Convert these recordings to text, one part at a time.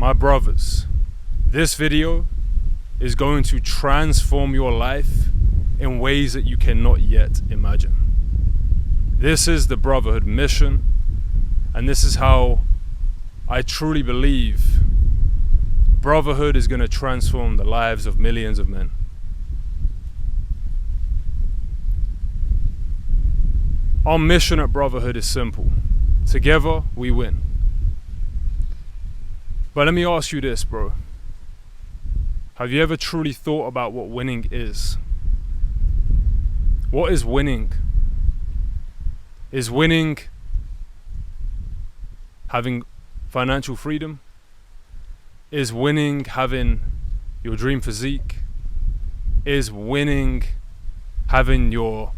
My brothers, this video is going to transform your life in ways that you cannot yet imagine. This is the brotherhood mission, and this is how I truly believe brotherhood is going to transform the lives of millions of men. Our mission at Brotherhood is simple. Together, we win. But let me ask you this, bro. Have you ever truly thought about what winning is? What is winning? Is winning having financial freedom? Is winning having your dream physique? Is winning having your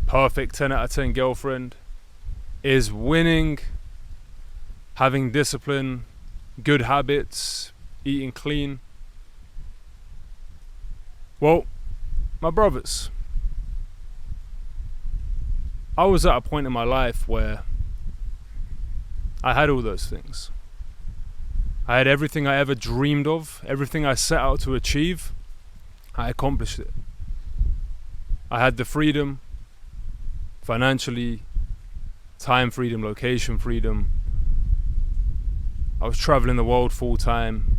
perfect 10 out of 10 girlfriend? Is winning having discipline, good habits, eating clean? Well, my brothers, I was at a point in my life where I had all those things. I had everything I ever dreamed of, everything I set out to achieve, I accomplished it. I had the freedom, financially, time freedom, location freedom. I was traveling the world full time,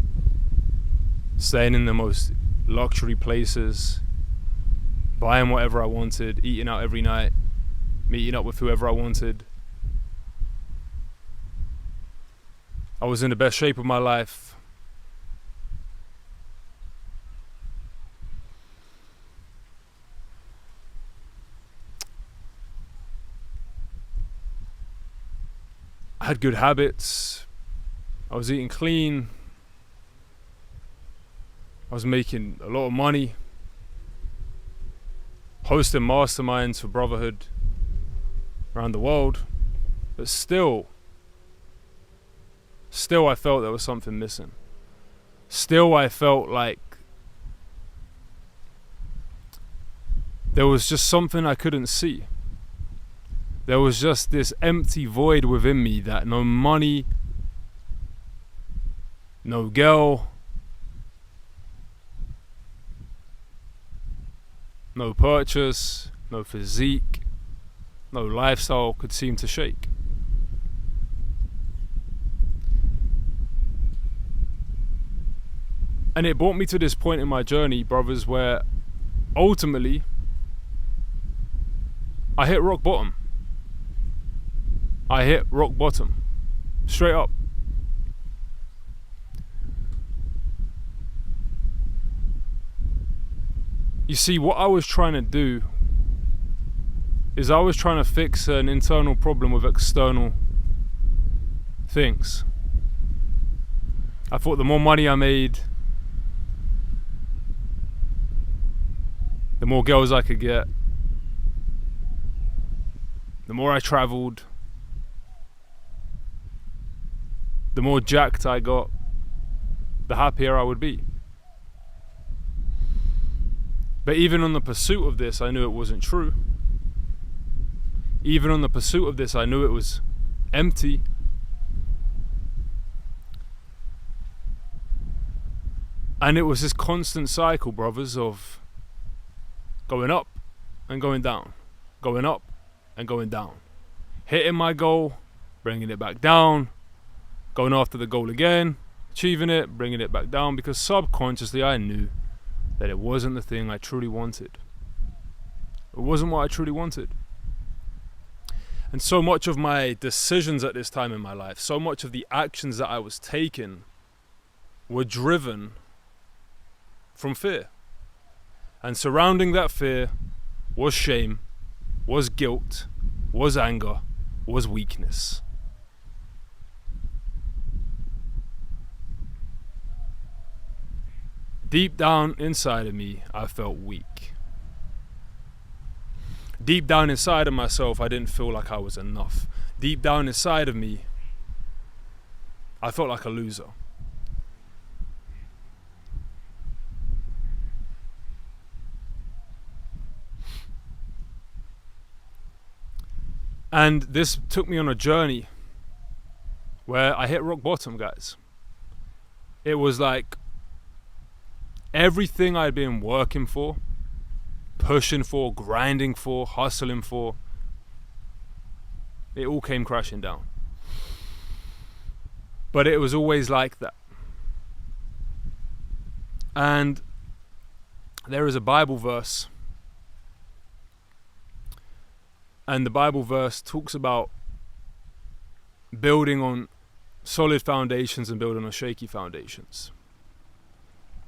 staying in the most luxury places, buying whatever I wanted, eating out every night, meeting up with whoever I wanted. I was in the best shape of my life. I had good habits. I was eating clean. I was making a lot of money. Hosting masterminds for Brotherhood around the world. But still I felt there was something missing. Still I felt like there was just something I couldn't see. There was just this empty void within me that no money, no girl, no purchase, no physique, no lifestyle could seem to shake. And it brought me to this point in my journey, brothers, where ultimately I hit rock bottom. I hit rock bottom, straight up. You see, what I was trying to do is I was trying to fix an internal problem with external things. I thought the more money I made, the more girls I could get, the more I traveled, the more jacked I got, the happier I would be. But even on the pursuit of this, I knew it wasn't true. Even on the pursuit of this, I knew it was empty. And it was this constant cycle, brothers, of going up and going down, going up and going down, hitting my goal, bringing it back down, going after the goal again, achieving it, bringing it back down, because subconsciously I knew that it wasn't the thing I truly wanted. It wasn't what I truly wanted. And so much of my decisions at this time in my life, so much of the actions that I was taking were driven from fear. And surrounding that fear was shame, was guilt, was anger, was weakness. Deep down inside of me, I felt weak. Deep down inside of myself, I didn't feel like I was enough. Deep down inside of me, I felt like a loser. And this took me on a journey where I hit rock bottom, guys. it was like everything I'd been working for, pushing for, grinding for, hustling for, it all came crashing down. But it was always like that. And there is a Bible verse, and the Bible verse talks about building on solid foundations and building on shaky foundations.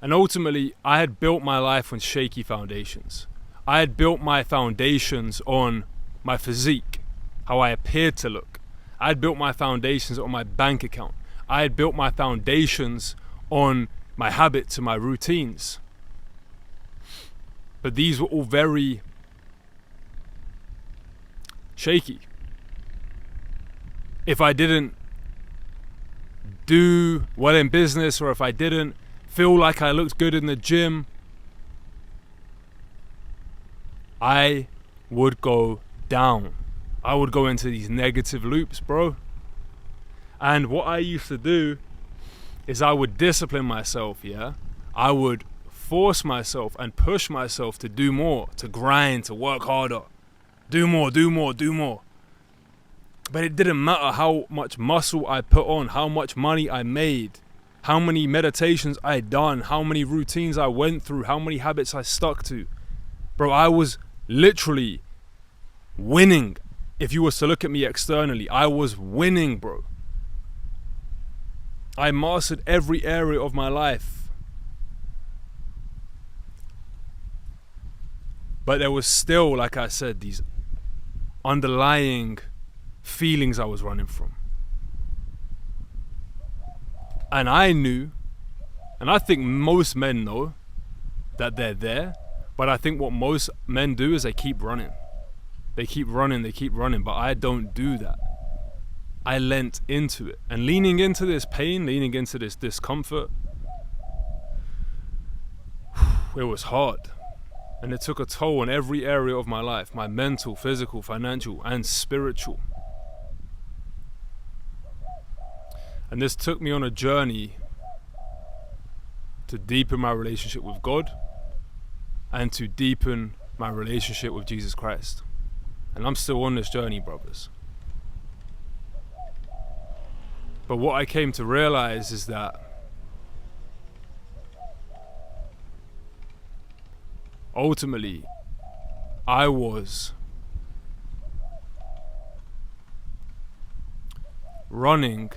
And ultimately, I had built my life on shaky foundations. I had built my foundations on my physique, how I appeared to look. I had built my foundations on my bank account. I had built my foundations on my habits and my routines. But these were all very shaky. If I didn't do well in business, or if I didn't feel like I looked good in the gym, I would go down. I would go into these negative loops, bro. And what I used to do is I would discipline myself, yeah? I would force myself and push myself to do more, to grind, to work harder. Do more, do more, do more. But it didn't matter how much muscle I put on, how much money I made, how many meditations I had done, how many routines I went through, how many habits I stuck to. Bro, I was literally winning. If you was to look at me externally, I was winning, bro. I mastered every area of my life. But there was still, like I said, these underlying feelings I was running from. And I knew, and I think most men know that they're there, but I think what most men do is they keep running. They keep running, but I don't do that. I leant into it. And leaning into this pain, leaning into this discomfort, it was hard. And it took a toll on every area of my life, my mental, physical, financial, and spiritual. And this took me on a journey to deepen my relationship with God and to deepen my relationship with Jesus Christ. And I'm still on this journey, brothers. But what I came to realize is that ultimately, I was running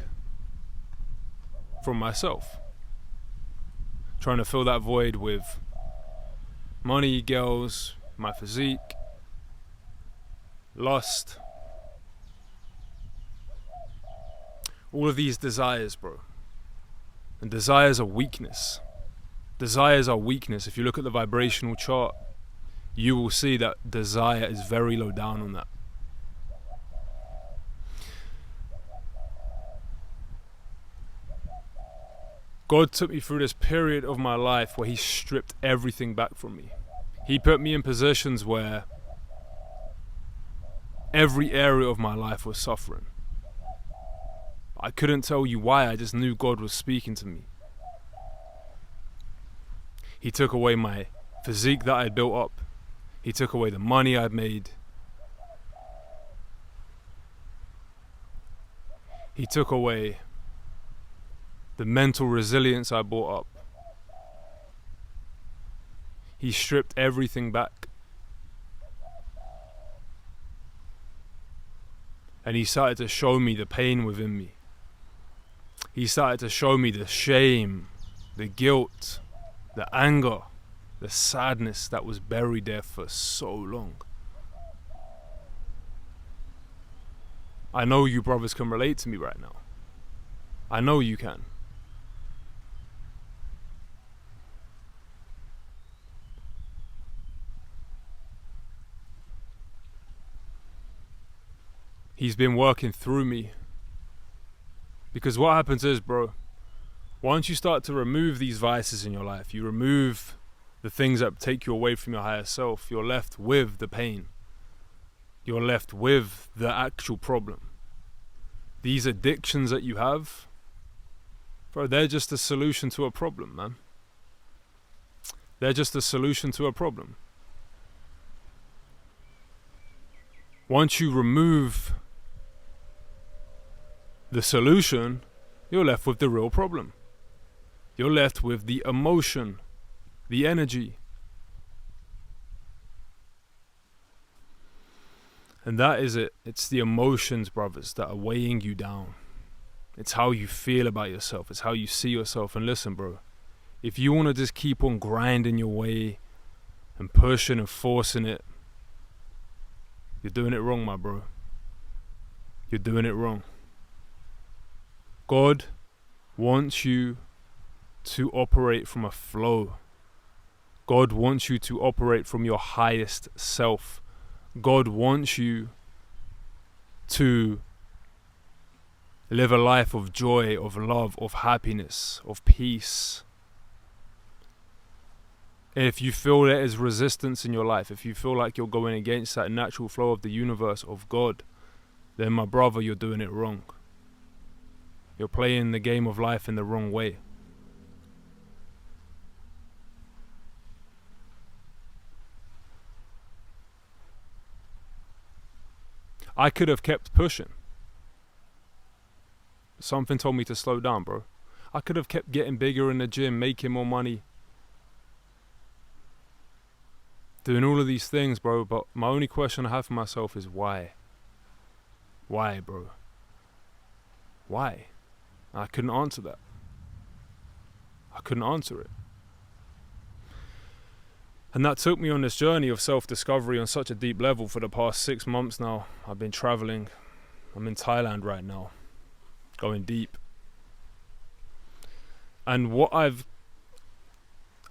from myself, trying to fill that void with money, girls, my physique, lust, all of these desires, bro. And desires are weakness. Desires are weakness. If you look at the vibrational chart, you will see that desire is very low down on that. God took me through this period of my life where He stripped everything back from me. He put me in positions where every area of my life was suffering. I couldn't tell you why, I just knew God was speaking to me. He took away my physique that I'd built up. He took away the money I'd made. He took away the mental resilience I built up. He stripped everything back. And He started to show me the pain within me. He started to show me the shame, the guilt, the anger, the sadness that was buried there for so long. I know you brothers can relate to me right now. I know you can. He's been working through me. Because what happens is, bro, once you start to remove these vices in your life, you remove the things that take you away from your higher self, you're left with the pain. You're left with the actual problem. These addictions that you have, Bro, they're just a solution to a problem, man. They're just a solution to a problem. Once you remove the solution, you're left with the real problem. You're left with the emotion, the energy. And that is it. It's the emotions, brothers, that are weighing you down. It's how you feel about yourself. It's how you see yourself. And listen, bro, if you want to just keep on grinding your way and pushing and forcing it, you're doing it wrong, my bro. You're doing it wrong. God wants you to operate from a flow. God wants you to operate from your highest self. God wants you to live a life of joy, of love, of happiness, of peace. If you feel there is resistance in your life, if you feel like you're going against that natural flow of the universe, of God, then my brother, you're doing it wrong. You're playing the game of life in the wrong way. I could have kept pushing. Something told me to slow down, bro. I could have kept getting bigger in the gym, making more money, doing all of these things, bro. But my only question I have for myself is why? Why, bro? Why? I couldn't answer that. I couldn't answer it. And that took me on this journey of self-discovery on such a deep level for the past 6 months now. I've been traveling. I'm in Thailand right now, going deep. And what I've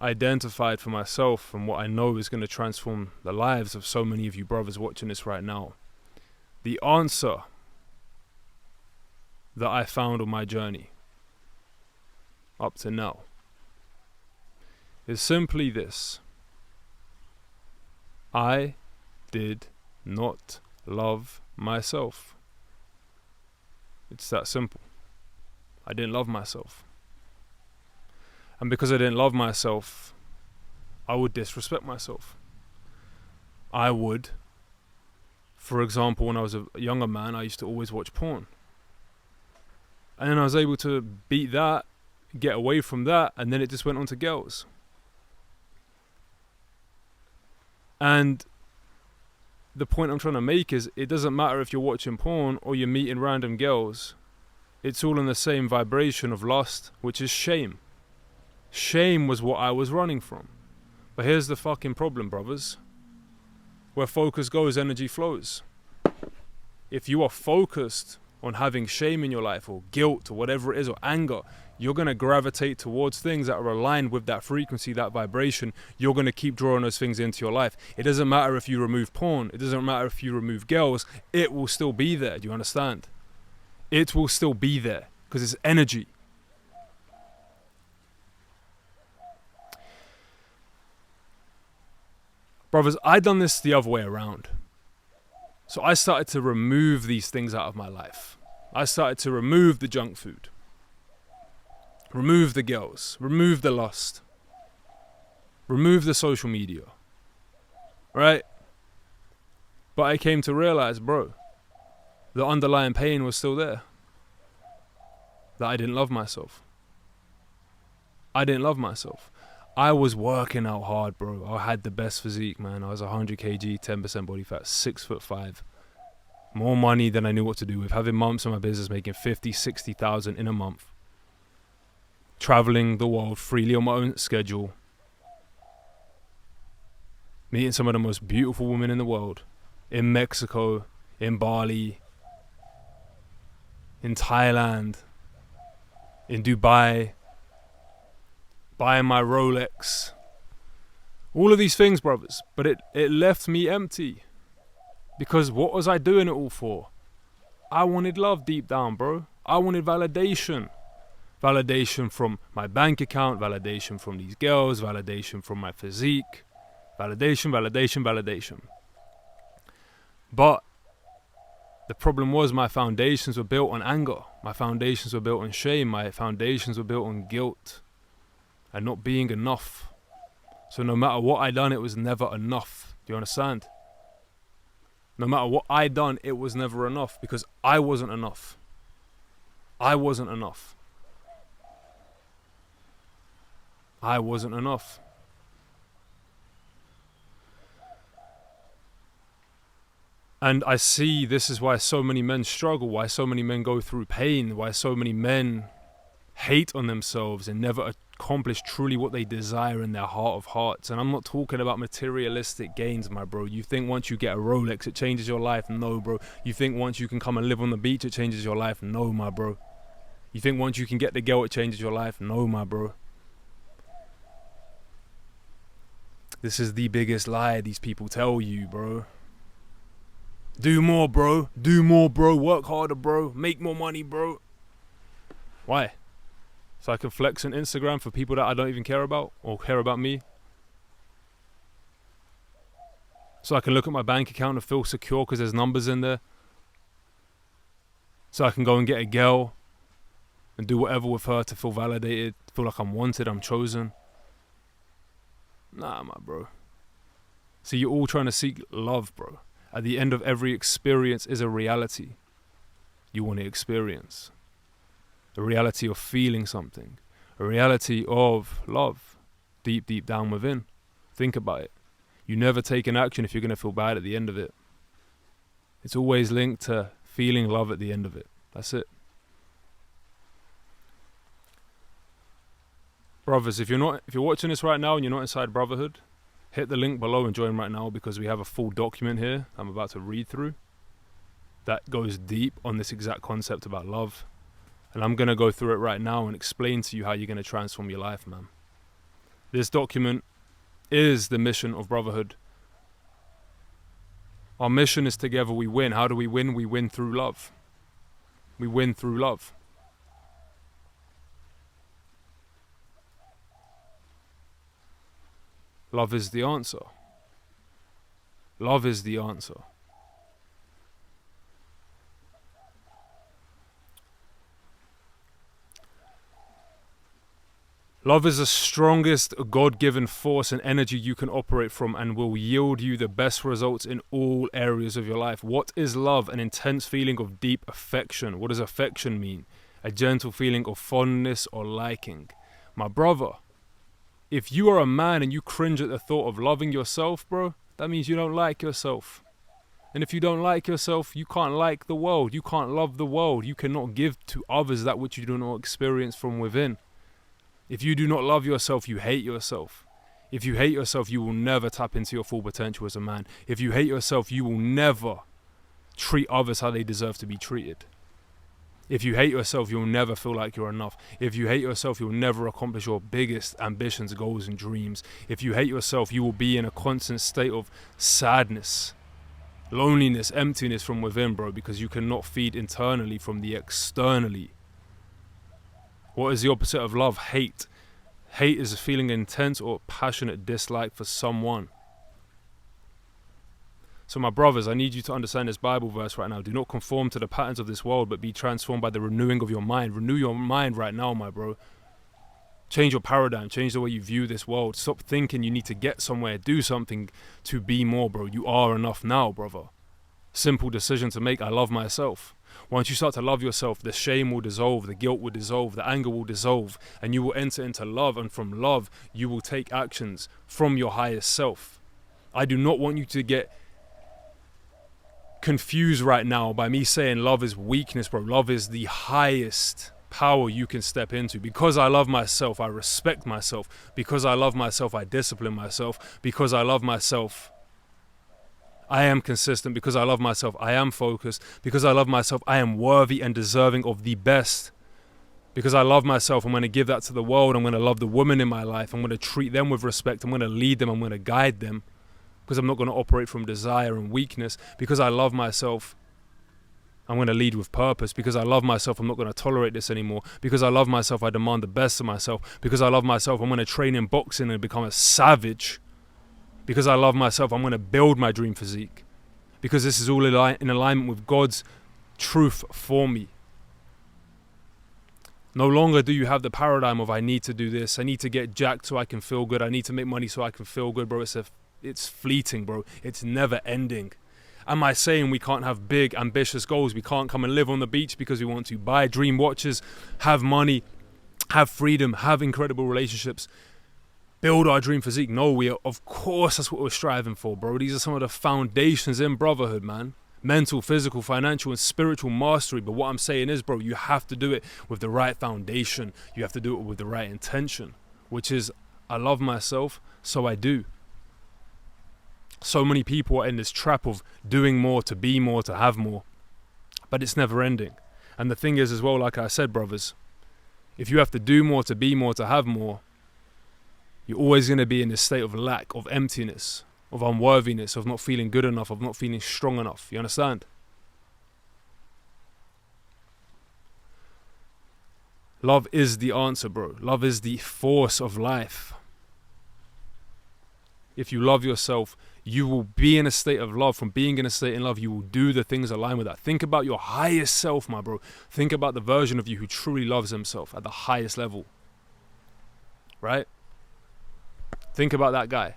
identified for myself and what I know is going to transform the lives of so many of you brothers watching this right now, the answer that I found on my journey up to now is simply this: I did not love myself. It's that simple. I didn't love myself. And because I didn't love myself, I would disrespect myself. I would, for example, when I was a younger man, I used to always watch porn. And then I was able to beat that, get away from that, and then it just went on to girls. And the point I'm trying to make is, it doesn't matter if you're watching porn or you're meeting random girls. It's all in the same vibration of lust, which is shame. Shame was what I was running from. But here's the fucking problem, brothers. Where focus goes, energy flows. If you are focused on having shame in your life, or guilt, or whatever it is, or anger, you're going to gravitate towards things that are aligned with that frequency, that vibration. You're going to keep drawing those things into your life. It doesn't matter if you remove porn. It doesn't matter if you remove girls. It will still be there. Do you understand? It will still be there because it's energy. Brothers, I done this the other way around. So I started to remove these things out of my life. I started to remove the junk food, remove the girls, remove the lust, remove the social media, right? But I came to realize, bro, the underlying pain was still there. That I didn't love myself. I didn't love myself. I was working out hard, bro. I had the best physique, man. I was 100 kg, 10% body fat, 6'5". More money than I knew what to do with. Having months in my business, making 50, 60,000 in a month. Traveling the world freely on my own schedule. Meeting some of the most beautiful women in the world. In Mexico, in Bali, in Thailand, in Dubai, buying my Rolex, all of these things, brothers. But it left me empty, because what was I doing it all for? I wanted love deep down, bro. I wanted validation. Validation from my bank account, validation from these girls, validation from my physique, validation. But The problem was my foundations were built on anger. My foundations were built on shame. My foundations were built on guilt and not being enough. So no matter what I done, it was never enough. Do you understand? No matter what I done, it was never enough because I wasn't enough. I wasn't enough. I wasn't enough. And I see this is why so many men struggle, why so many men go through pain, why so many men hate on themselves and never accomplish truly what they desire in their heart of hearts. And I'm not talking about materialistic gains, my bro. You think once you get a Rolex, it changes your life? No, bro. You think once you can come and live on the beach, it changes your life? No, my bro. You think once you can get the girl, it changes your life? No, my bro. This is the biggest lie these people tell you, bro. Do more, bro. Do more, bro. Work harder, bro. Make more money, bro. Why? So I can flex on Instagram for people that I don't even care about or care about me? So I can look at my bank account and feel secure because there's numbers in there? So I can go and get a girl and do whatever with her to feel validated, feel like I'm wanted, I'm chosen? Nah, my bro. See, you're all trying to seek love, bro. At the end of every experience is a reality you want to experience. A reality of feeling something. A reality of love. Deep, deep down within. Think about it. You never take an action if you're going to feel bad at the end of it. It's always linked to feeling love at the end of it. That's it. Brothers, if you're watching this right now and you're not inside Brotherhood, hit the link below and join right now because we have a full document here I'm about to read through that goes deep on this exact concept about love. And I'm going to go through it right now and explain to you how you're going to transform your life, man. This document is the mission of Brotherhood. Our mission is together we win. How do we win? We win through love. We win through love. Love is the answer. Love is the answer. Love is the strongest God-given force and energy you can operate from and will yield you the best results in all areas of your life. What is love? An intense feeling of deep affection. What does affection mean? A gentle feeling of fondness or liking. My brother, if you are a man and you cringe at the thought of loving yourself, bro, that means you don't like yourself. And if you don't like yourself, you can't like the world. You can't love the world. You cannot give to others that which you do not experience from within. If you do not love yourself, you hate yourself. If you hate yourself, you will never tap into your full potential as a man. If you hate yourself, you will never treat others how they deserve to be treated. If you hate yourself, you'll never feel like you're enough. If you hate yourself, you'll never accomplish your biggest ambitions, goals, and dreams. If you hate yourself, you will be in a constant state of sadness, loneliness, emptiness from within, bro, because you cannot feed internally from the externally. What is the opposite of love? Hate. Hate is a feeling intense or passionate dislike for someone. So my brothers, I need you to understand this Bible verse right now. Do not conform to the patterns of this world, but be transformed by the renewing of your mind. Renew your mind right now, my bro. Change your paradigm. Change the way you view this world. Stop thinking you need to get somewhere. Do something to be more, bro. You are enough now, brother. Simple decision to make. I love myself. Once you start to love yourself, the shame will dissolve, the guilt will dissolve, the anger will dissolve, and you will enter into love. And from love, you will take actions from your highest self. I do not want you to get confused right now by me saying love is weakness, bro. Love is the highest power you can step into. Because I love myself, I respect myself. Because I love myself, I discipline myself. Because I love myself, I am consistent. Because I love myself, I am focused. Because I love myself, I am worthy and deserving of the best. Because I love myself, I'm going to give that to the world. I'm going to love the women in my life. I'm going to treat them with respect. I'm going to lead them. I'm going to guide them. Because I'm not going to operate from desire and weakness. Because I love myself, I'm going to lead with purpose. Because I love myself, I'm not going to tolerate this anymore. Because I love myself, I demand the best of myself. Because I love myself, I'm going to train in boxing and become a savage. Because I love myself, I'm going to build my dream physique. because this is all in alignment with God's truth for me. No longer do you have the paradigm of I need to do this, I need to get jacked so I can feel good, I need to make money so I can feel good, bro. It's fleeting, bro. It's never ending. Am I saying we can't have big, ambitious goals? We can't come and live on the beach because we want to buy dream watches, have money, have freedom, have incredible relationships, build our dream physique? No, of course that's what we're striving for, bro. These are some of the foundations in brotherhood, man. Mental, physical, financial, and spiritual mastery. But what I'm saying is, bro, you have to do it with the right foundation. You have to do it with the right intention, which is, I love myself, so I do. So many people are in this trap of doing more, to be more, to have more. But it's never ending. And the thing is as well, like I said, brothers, if you have to do more, to be more, to have more, you're always going to be in this state of lack, of emptiness, of unworthiness, of not feeling good enough, of not feeling strong enough. You understand? Love is the answer, bro. Love is the force of life. If you love yourself, you will be in a state of love. From being in a state in love, you will do the things aligned with that. Think about your highest self, my bro. Think about the version of you who truly loves himself at the highest level. Right? Think about that guy.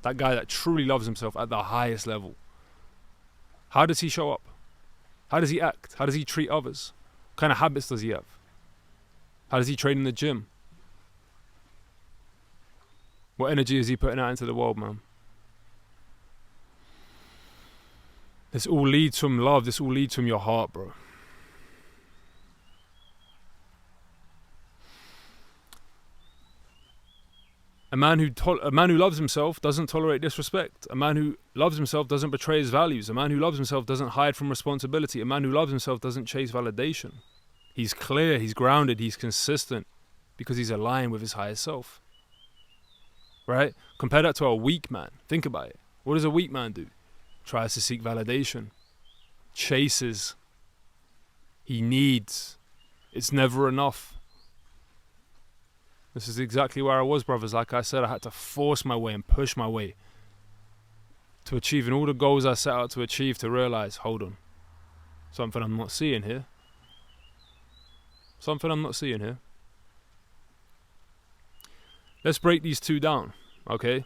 That guy that truly loves himself at the highest level. How does he show up? How does he act? How does he treat others? What kind of habits does he have? How does he train in the gym? What energy is he putting out into the world, man? This all leads from love. This all leads from your heart, bro. A man who loves himself doesn't tolerate disrespect. A man who loves himself doesn't betray his values. A man who loves himself doesn't hide from responsibility. A man who loves himself doesn't chase validation. He's clear, he's grounded, he's consistent because he's aligned with his higher self. Right? Compare that to a weak man. Think about it. What does a weak man do? Tries to seek validation. Chases. He needs. It's never enough. This is exactly where I was, brothers. Like I said, I had to force my way and push my way to achieving all the goals I set out to achieve, to realize, hold on, something I'm not seeing here. Something I'm not seeing here. Let's break these two down, okay?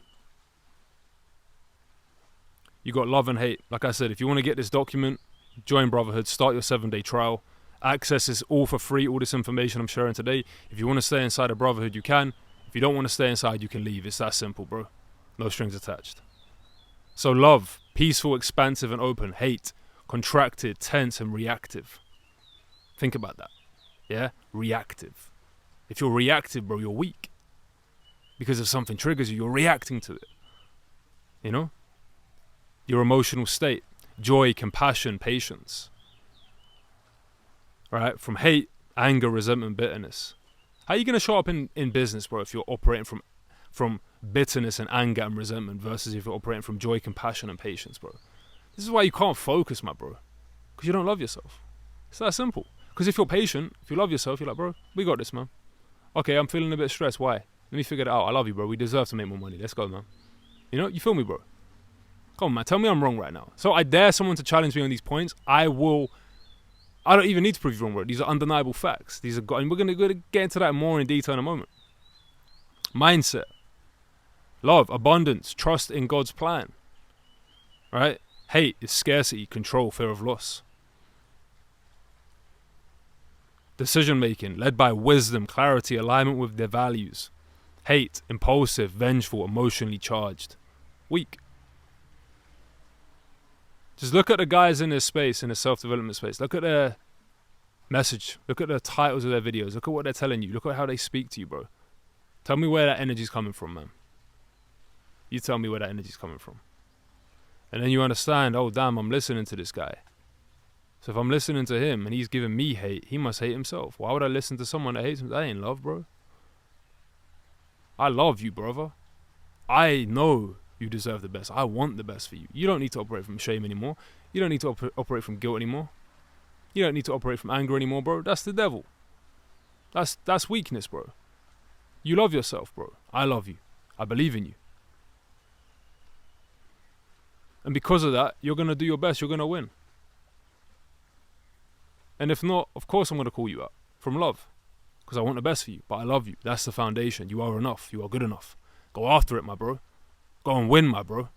You got love and hate. Like I said, if you want to get this document, join Brotherhood, start your 7-day trial. Access is all for free, all this information I'm sharing today. If you want to stay inside of Brotherhood, you can. If you don't want to stay inside, you can leave. It's that simple, bro. No strings attached. So love, peaceful, expansive, and open. Hate, contracted, tense, and reactive. Think about that. Yeah? Reactive. If you're reactive, bro, you're weak. Because if something triggers you, you're reacting to it. You know? Your emotional state. Joy, compassion, patience. Right? From hate, anger, resentment, bitterness. How are you going to show up in business, bro, if you're operating from bitterness and anger and resentment versus if you're operating from joy, compassion, and patience, bro? This is why you can't focus, my bro. Because you don't love yourself. It's that simple. Because if you're patient, if you love yourself, you're like, bro, we got this, man. Okay, I'm feeling a bit stressed. Why? Let me figure it out. I love you, bro. We deserve to make more money. Let's go, man. You know, you feel me, bro? Come on, man. Tell me I'm wrong right now. So I dare someone to challenge me on these points. I don't even need to prove you wrong, bro. These are undeniable facts. These are, and we're going to get into that more in detail in a moment. Mindset. Love, abundance, trust in God's plan. Right? Hate is scarcity, control, fear of loss. Decision making, led by wisdom, clarity, alignment with their values. Hate, impulsive, vengeful, emotionally charged. Weak. Just look at the guys in this space, in the self-development space. Look at their message. Look at the titles of their videos. Look at what they're telling you. Look at how they speak to you, bro. Tell me where that energy's coming from, man. You tell me where that energy's coming from. And then you understand, oh, damn, I'm listening to this guy. So if I'm listening to him and he's giving me hate, he must hate himself. Why would I listen to someone that hates him? That ain't love, bro. I love you, brother. I know you deserve the best. I want the best for you. You don't need to operate from shame anymore. You don't need to operate from guilt anymore. You don't need to operate from anger anymore, bro. That's the devil. That's weakness, bro. You love yourself, bro. I love you. I believe in you. And because of that, you're going to do your best. You're going to win. And if not, of course I'm going to call you out from love. Because I want the best for you. But I love you. That's the foundation. You are enough. You are good enough. Go after it, my bro. Go and win, my bro.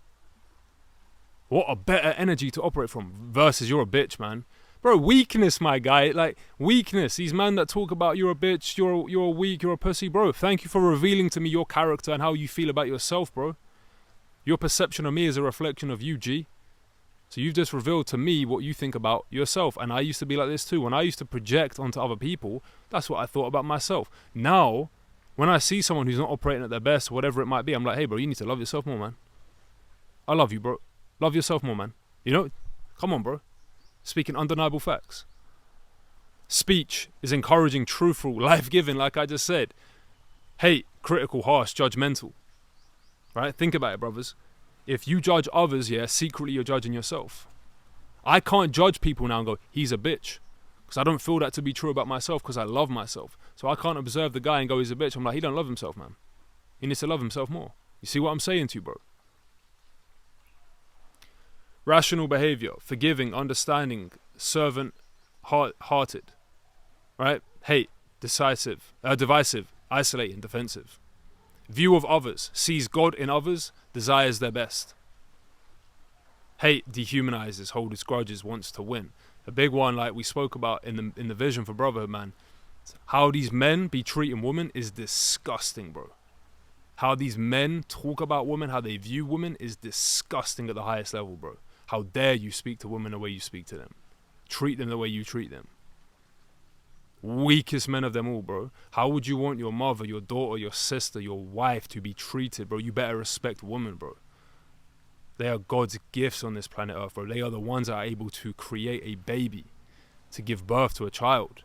What a better energy to operate from versus you're a bitch, man. Bro, weakness, my guy. Like, weakness. These men that talk about you're a bitch, you're a weak, you're a pussy. Bro, thank you for revealing to me your character and how you feel about yourself, bro. Your perception of me is a reflection of you, G. So you've just revealed to me what you think about yourself. And I used to be like this too. When I used to project onto other people, that's what I thought about myself. Now, when I see someone who's not operating at their best, whatever it might be, I'm like, hey, bro, you need to love yourself more, man. I love you, bro. Love yourself more, man. You know? Come on, bro. Speaking undeniable facts. Speech is encouraging, truthful, life-giving, like I just said. Hate, critical, harsh, judgmental. Right? Think about it, brothers. If you judge others, yeah, secretly you're judging yourself. I can't judge people now and go, he's a bitch. Because I don't feel that to be true about myself because I love myself. So I can't observe the guy and go, he's a bitch. I'm like, he don't love himself, man. He needs to love himself more. You see what I'm saying to you, bro? Rational behavior, forgiving, understanding, servant-hearted, right? Hate, divisive, isolating, defensive. View of others, sees God in others, desires their best. Hate dehumanizes, holds grudges, wants to win. A big one, like we spoke about in the vision for brotherhood, man. How these men be treating women is disgusting, bro. How these men talk about women, how they view women is disgusting at the highest level, bro. How dare you speak to women the way you speak to them. Treat them the way you treat them. Weakest men of them all, bro. How would you want your mother, your daughter, your sister, your wife to be treated, bro? You better respect women, bro. They are God's gifts on this planet Earth, bro. They are the ones that are able to create a baby, to give birth to a child.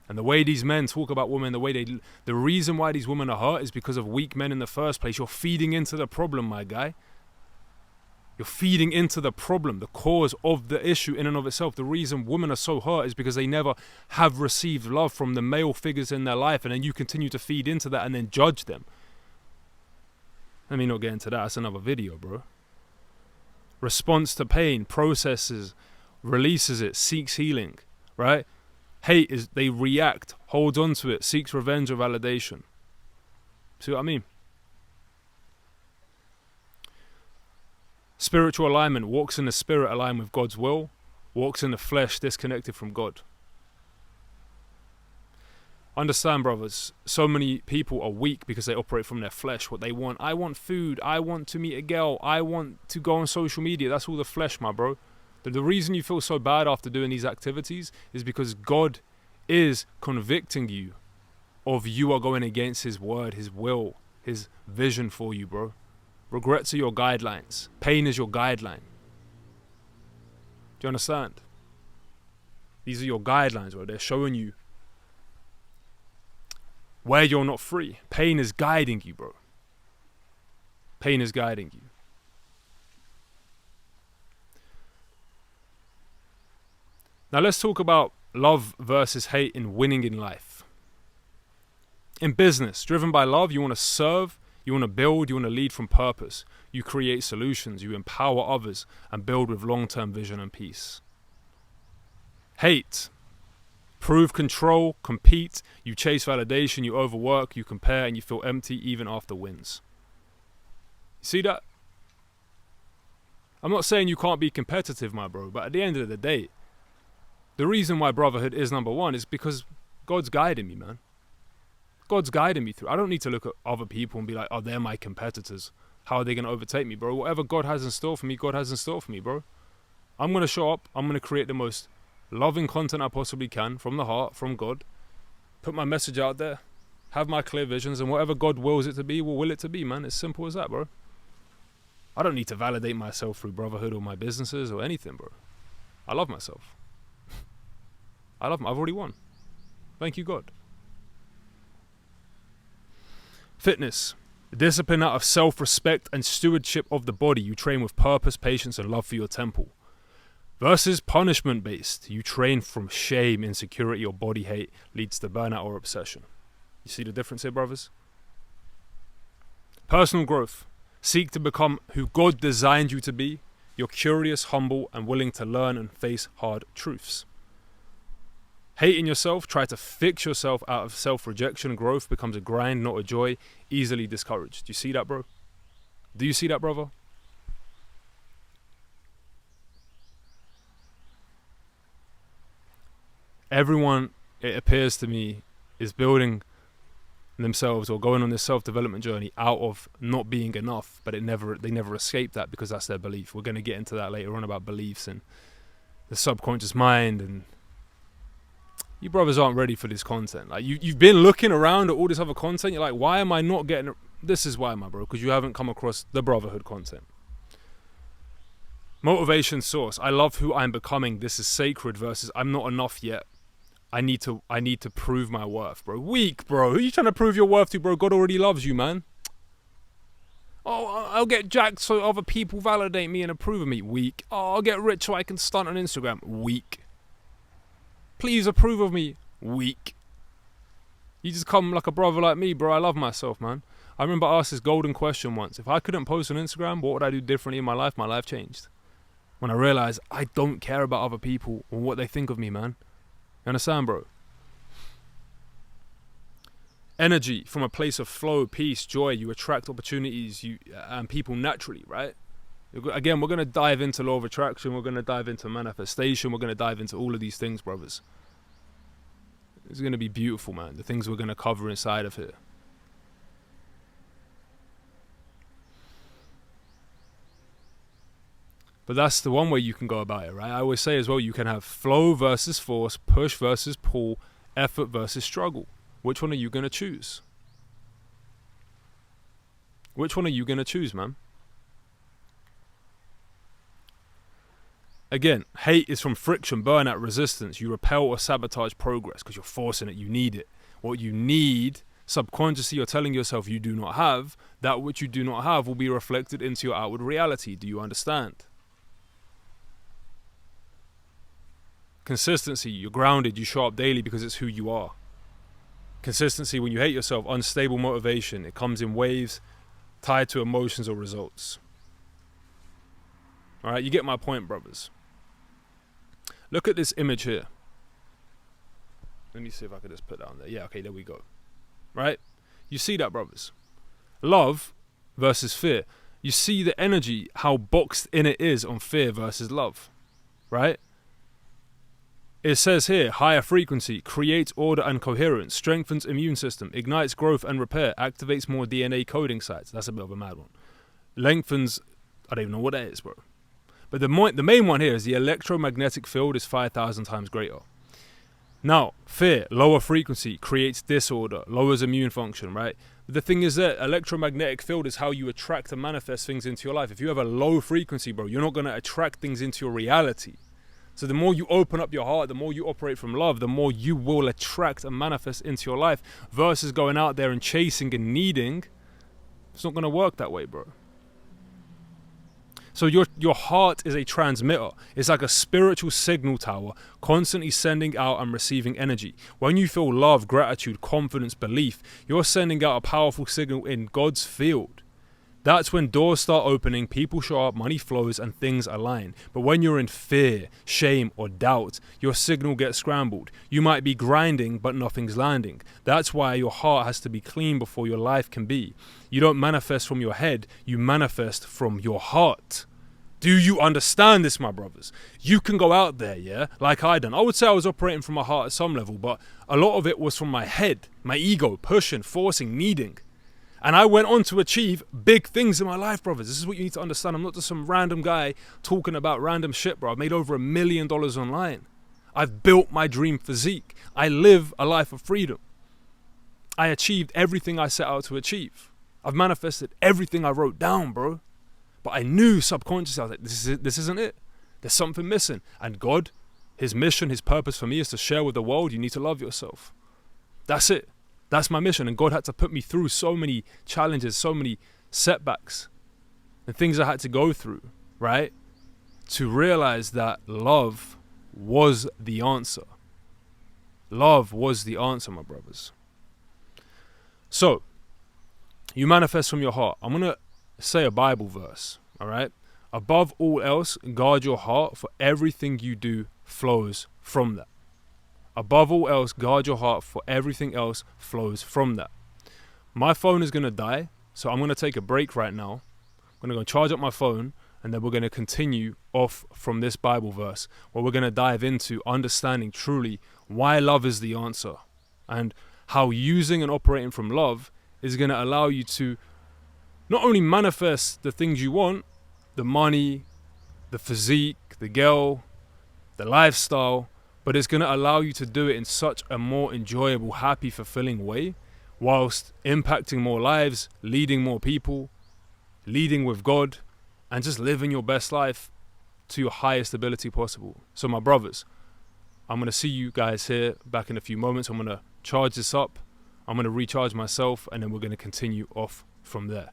And the way these men talk about women, the reason why these women are hurt is because of weak men in the first place. You're feeding into the problem, my guy. You're feeding into the problem, the cause of the issue in and of itself. The reason women are so hurt is because they never have received love from the male figures in their life, and then you continue to feed into that and then judge them. Let me not get into that. That's another video, bro. Response to pain, processes, releases it, seeks healing, right? Hate is they react, holds on to it, seeks revenge or validation. See what I mean? Spiritual alignment, walks in the spirit aligned with God's will, walks in the flesh disconnected from God. Understand, brothers, so many people are weak because they operate from their flesh, what they want. I want food, I want to meet a girl, I want to go on social media. That's all the flesh, my bro. The reason you feel so bad after doing these activities is because God is convicting you of you are going against His word, His will, His vision for you, bro. Regrets are your guidelines. Pain is your guideline. Do you understand? These are your guidelines, bro. They're showing you where you're not free. Pain is guiding you, bro. Pain is guiding you. Now let's talk about love versus hate in winning in life. In business, driven by love, you want to serve, you want to build, you want to lead from purpose. You create solutions, you empower others, and build with long-term vision and peace. Hate. Prove control, compete, you chase validation, you overwork, you compare, and you feel empty even after wins. You see that? I'm not saying you can't be competitive, my bro, but at the end of the day, the reason why brotherhood is number one is because God's guiding me, man. God's guiding me through. I don't need to look at other people and be like, oh, they're my competitors. How are they going to overtake me, bro? Whatever God has in store for me, God has in store for me, bro. I'm going to show up. I'm going to create the most loving content I possibly can from the heart, from God. Put my message out there. Have my clear visions, and whatever God wills it to be, will it to be, man. It's simple as that, bro. I don't need to validate myself through brotherhood or my businesses or anything, bro. I love myself. I've already won. Thank you, God. Fitness. Discipline out of self-respect and stewardship of the body. You train with purpose, patience, and love for your temple. Versus punishment-based. You train from shame, insecurity, or body hate leads to burnout or obsession. You see the difference here, brothers? Personal growth. Seek to become who God designed you to be. You're curious, humble, and willing to learn and face hard truths. Hating yourself, try to fix yourself out of self-rejection. Growth becomes a grind, not a joy. Easily discouraged. Do you see that, bro? Do you see that, brother? Everyone, it appears to me, is building themselves or going on this self-development journey out of not being enough, but they never escape that because that's their belief. We're going to get into that later on about beliefs and the subconscious mind, and you brothers aren't ready for this content. Like you've been looking around at all this other content, you're like, why am I not getting it? This is why, my bro, because you haven't come across the brotherhood content. Motivation source. I love who I'm becoming. This is sacred versus I'm not enough yet. I need to prove my worth, bro. Weak, bro. Who are you trying to prove your worth to, bro? God already loves you, man. Oh, I'll get jacked so other people validate me and approve of me. Weak. Oh, I'll get rich so I can stunt on Instagram. Weak. Please approve of me. Weak. You just come like a brother like me, bro. I love myself, man. I remember I asked this golden question once. If I couldn't post on Instagram, what would I do differently in my life? My life changed. When I realized I don't care about other people or what they think of me, man. You understand, bro? Energy from a place of flow, peace, joy. You attract opportunities and people naturally, right? Again, we're going to dive into law of attraction. We're going to dive into manifestation. We're going to dive into all of these things, brothers. It's going to be beautiful, man. The things we're going to cover inside of here. But that's the one way you can go about it, right? I always say as well, you can have flow versus force, push versus pull, effort versus struggle. Which one are you going to choose? Which one are you going to choose, man? Again, hate is from friction, burnout, resistance. You repel or sabotage progress because you're forcing it. You need it. What you need, subconsciously you're telling yourself you do not have. That which you do not have will be reflected into your outward reality. Do you understand? Consistency, you're grounded, you show up daily because it's who you are. Consistency, when you hate yourself, unstable motivation. It comes in waves tied to emotions or results. All right, you get my point, brothers. Look at this image here. Let me see if I can just put that on there. Yeah, okay, there we go. Right? You see that, brothers? Love versus fear. You see the energy, how boxed in it is on fear versus love. Right? It says here, higher frequency, creates order and coherence, strengthens immune system, ignites growth and repair, activates more DNA coding sites. That's a bit of a mad one. Lengthens, I don't even know what that is, bro. But the main one here is the electromagnetic field is 5,000 times greater. Now, fear, lower frequency, creates disorder, lowers immune function, right? But the thing is that electromagnetic field is how you attract and manifest things into your life. If you have a low frequency, bro, you're not going to attract things into your reality. So the more you open up your heart, the more you operate from love, the more you will attract and manifest into your life versus going out there and chasing and needing. It's not going to work that way, bro. So your heart is a transmitter. It's like a spiritual signal tower, constantly sending out and receiving energy. When you feel love, gratitude, confidence, belief, you're sending out a powerful signal in God's field. That's when doors start opening, people show up, money flows, and things align. But when you're in fear, shame, or doubt, your signal gets scrambled. You might be grinding, but nothing's landing. That's why your heart has to be clean before your life can be. You don't manifest from your head, you manifest from your heart. Do you understand this, my brothers? You can go out there, yeah, like I done. I would say I was operating from my heart at some level, but a lot of it was from my head, my ego, pushing, forcing, needing. And I went on to achieve big things in my life, brothers. This is what you need to understand. I'm not just some random guy talking about random shit, bro. I've made over $1 million online. I've built my dream physique. I live a life of freedom. I achieved everything I set out to achieve. I've manifested everything I wrote down, bro. But I knew subconsciously, I was like, this isn't it. There's something missing. And God, his mission, his purpose for me is to share with the world, you need to love yourself. That's it. That's my mission. And God had to put me through so many challenges, so many setbacks and things I had to go through, right? To realize that love was the answer. Love was the answer, my brothers. So, you manifest from your heart. I'm going to say a Bible verse, all right? Above all else, guard your heart, for everything you do flows from that. Above all else, guard your heart, for everything else flows from that. My phone is going to die, so I'm going to take a break right now. I'm going to go charge up my phone, and then we're going to continue off from this Bible verse, where we're going to dive into understanding truly why love is the answer, and how using and operating from love is going to allow you to not only manifest the things you want, the money, the physique, the girl, the lifestyle, but it's going to allow you to do it in such a more enjoyable, happy, fulfilling way, whilst impacting more lives, leading more people, leading with God, and just living your best life to your highest ability possible. So my brothers, I'm going to see you guys here back in a few moments. I'm going to charge this up. I'm going to recharge myself, and then we're going to continue off from there.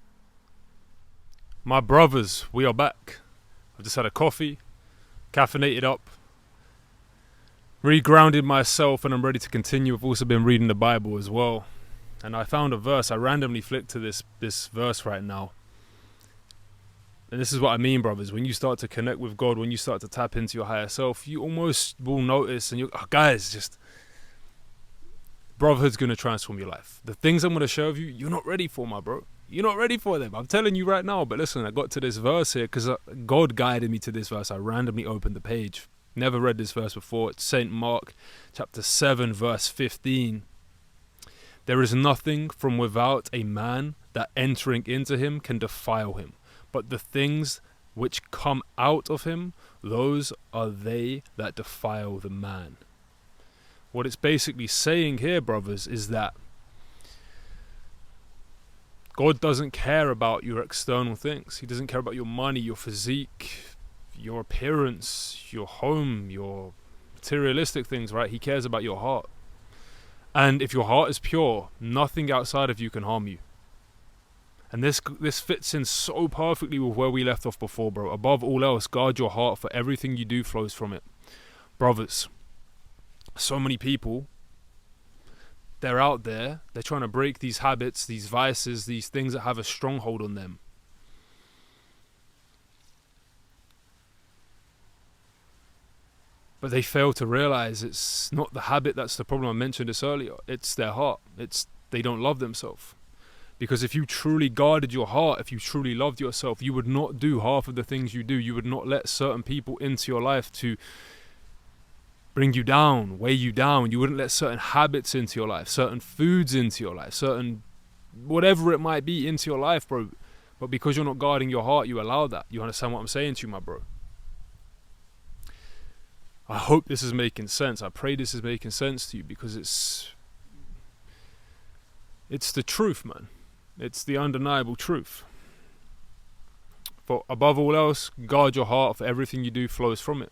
My brothers, we are back. I've just had a coffee, caffeinated up, re-grounded myself, and I'm ready to continue. I've also been reading the Bible as well. And I found a verse. I randomly flicked to this verse right now. And this is what I mean, brothers. When you start to connect with God, when you start to tap into your higher self, you almost will notice, and guys, just brotherhood's going to transform your life. The things I'm going to share with you, you're not ready for, my bro. You're not ready for them. I'm telling you right now. But listen, I got to this verse here because God guided me to this verse. I randomly opened the page. Never read this verse before. It's St. Mark chapter 7, verse 15. There is nothing from without a man that entering into him can defile him. But the things which come out of him, those are they that defile the man. What it's basically saying here, brothers, is that God doesn't care about your external things. He doesn't care about your money, your physique, your appearance, your home, your materialistic things, right? He cares about your heart. And if your heart is pure, nothing outside of you can harm you. And this fits in so perfectly with where we left off before, bro. Above all else, guard your heart, for everything you do flows from it. Brothers, so many people, they're out there, they're trying to break these habits, these vices, these things that have a stronghold on them. But they fail to realize it's not the habit that's the problem. I mentioned this earlier. It's their heart. They don't love themselves. Because if you truly guarded your heart, if you truly loved yourself, you would not do half of the things you do. You would not let certain people into your life to bring you down, weigh you down. You wouldn't let certain habits into your life, certain foods into your life, certain whatever it might be into your life, bro. But because you're not guarding your heart, you allow that. You understand what I'm saying to you, my bro? I hope this is making sense. I pray this is making sense to you, because it's the truth, man. It's the undeniable truth. For above all else, guard your heart, for everything you do flows from it.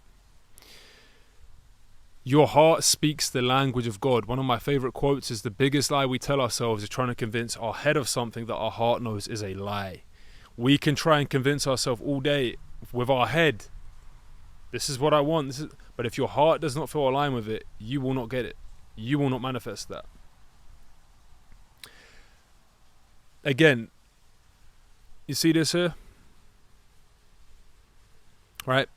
Your heart speaks the language of God. One of my favorite quotes is, the biggest lie we tell ourselves is trying to convince our head of something that our heart knows is a lie. We can try and convince ourselves all day with our head, this is what I want. But if your heart does not feel aligned with it, you will not get it. You will not manifest that. Again, you see this here? Right?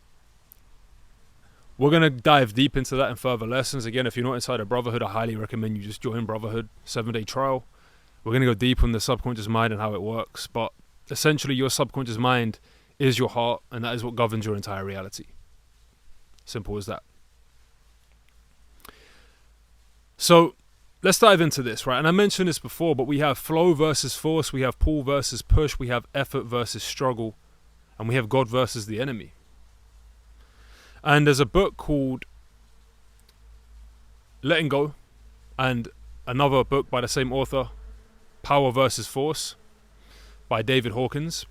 We're going to dive deep into that in further lessons. Again, if you're not inside a Brotherhood, I highly recommend you just join Brotherhood, 7-day trial. We're going to go deep on the subconscious mind and how it works. But essentially, your subconscious mind is your heart, and that is what governs your entire reality. Simple as that. So let's dive into this, right? And I mentioned this before, but we have flow versus force, we have pull versus push, we have effort versus struggle, and we have God versus the enemy. And there's a book called Letting Go, and another book by the same author, Power versus Force, by David Hawkins.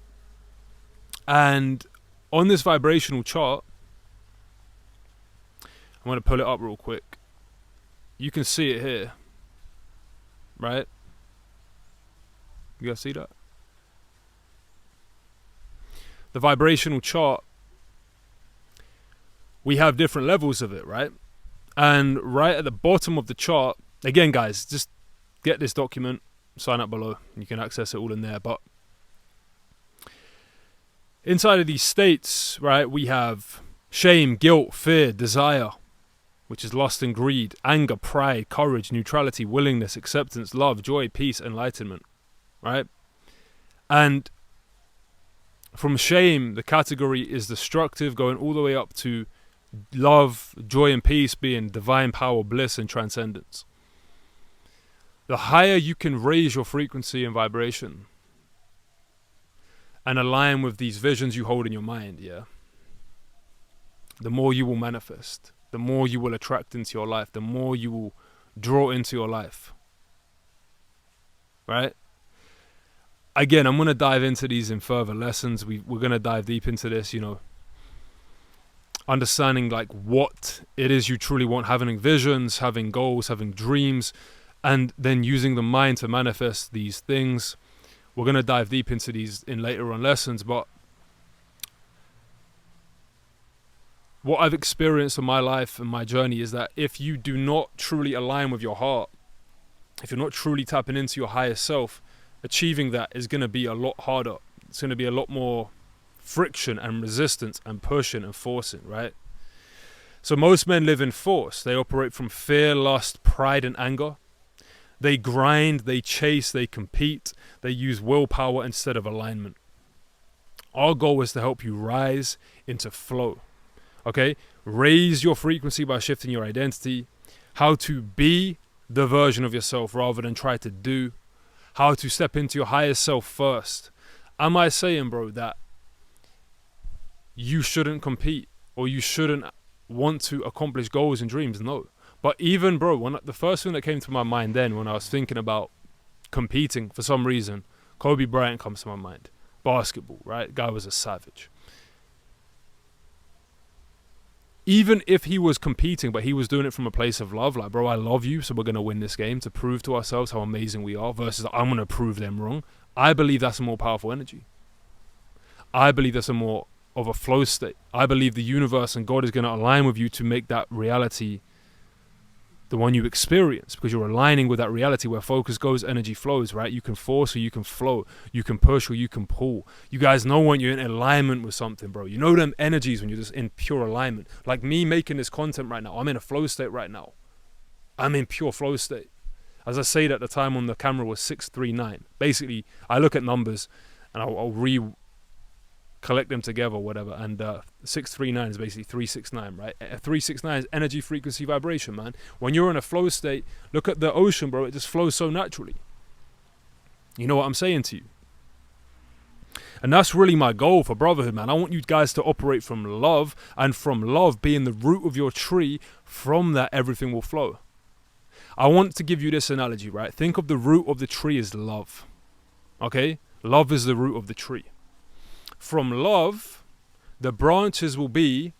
And on this vibrational chart, I'm going to pull it up real quick. You can see it here, right? You guys see that? The vibrational chart, we have different levels of it, right? And right at the bottom of the chart, again, guys, just get this document, sign up below. You can access it all in there. But Inside of these states, right, we have shame, guilt, fear, desire, which is lust and greed, anger, pride, courage, neutrality, willingness, acceptance, love, joy, peace, enlightenment, right? And from shame, the category is destructive, going all the way up to love, joy, and peace being divine power, bliss, and transcendence. The higher you can raise your frequency and vibration and align with these visions you hold in your mind, yeah, the more you will manifest, the more you will attract into your life, the more you will draw into your life, right? Again, I'm going to dive into these in further lessons. We're going to dive deep into this, understanding like what it is you truly want, having visions, having goals, having dreams, and then using the mind to manifest these things. We're going to dive deep into these in later on lessons, but what I've experienced in my life and my journey is that if you do not truly align with your heart, if you're not truly tapping into your higher self, achieving that is going to be a lot harder. It's going to be a lot more friction and resistance and pushing and forcing, right? So most men live in force. They operate from fear, lust, pride, and anger. They grind, they chase, they compete. They use willpower instead of alignment. Our goal is to help you rise into flow. Okay? Raise your frequency by shifting your identity. How to be the version of yourself rather than try to do. How to step into your higher self first. Am I saying, bro, that you shouldn't compete or you shouldn't want to accomplish goals and dreams? No. But even, bro, the first thing that came to my mind then when I was thinking about competing for some reason, Kobe Bryant comes to my mind. Basketball, right? Guy was a savage. Even if he was competing, but he was doing it from a place of love, like, bro, I love you, so we're going to win this game to prove to ourselves how amazing we are versus I'm going to prove them wrong. I believe that's a more powerful energy. I believe that's a more of a flow state. I believe the universe and God is going to align with you to make that reality the one you experience, because you're aligning with that reality where focus goes, energy flows, right? You can force or you can flow. You can push or you can pull. You guys know when you're in alignment with something, bro. You know them energies when you're just in pure alignment. Like me making this content right now. I'm in a flow state right now. I'm in pure flow state. As I said at the time on the camera was 639. Basically, I look at numbers and I'll collect them together or whatever, and 639 is basically 369, right? 369 is energy, frequency, vibration, man. When you're in a flow state, look at the ocean, bro. It just flows so naturally. You know what I'm saying to you? And that's really my goal for brotherhood, man. I want you guys to operate from love, and from love being the root of your tree, from that everything will flow. I want to give you this analogy, right? Think of the root of the tree as love, okay? Love is the root of the tree. From love, the branches will be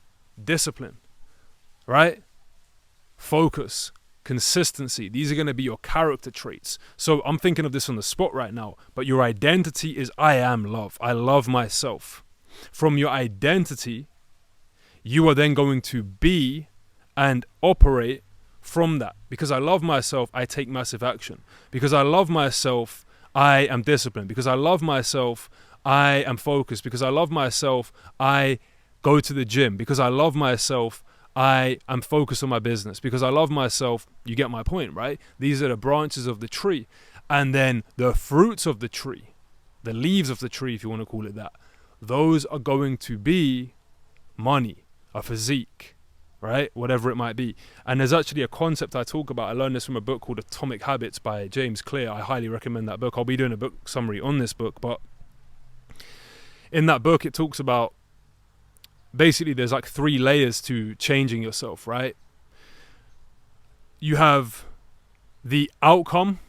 discipline, right? Focus, consistency. These are going to be your character traits. So I'm thinking of this on the spot right now, but your identity is I am love. I love myself. From your identity, you are then going to be and operate from that. Because I love myself, I take massive action. Because I love myself, I am disciplined. Because I love myself, I am focused. Because I love myself, I go to the gym. Because I love myself, I am focused on my business. Because I love myself, you get my point, right? These are the branches of the tree. And then the fruits of the tree, the leaves of the tree, if you want to call it that, those are going to be money, a physique, right? Whatever it might be. And there's actually a concept I talk about. I learned this from a book called Atomic Habits by James Clear. I highly recommend that book. I'll be doing a book summary on this book, but in that book, it talks about basically there's like 3 layers to changing yourself, right? You have the outcome,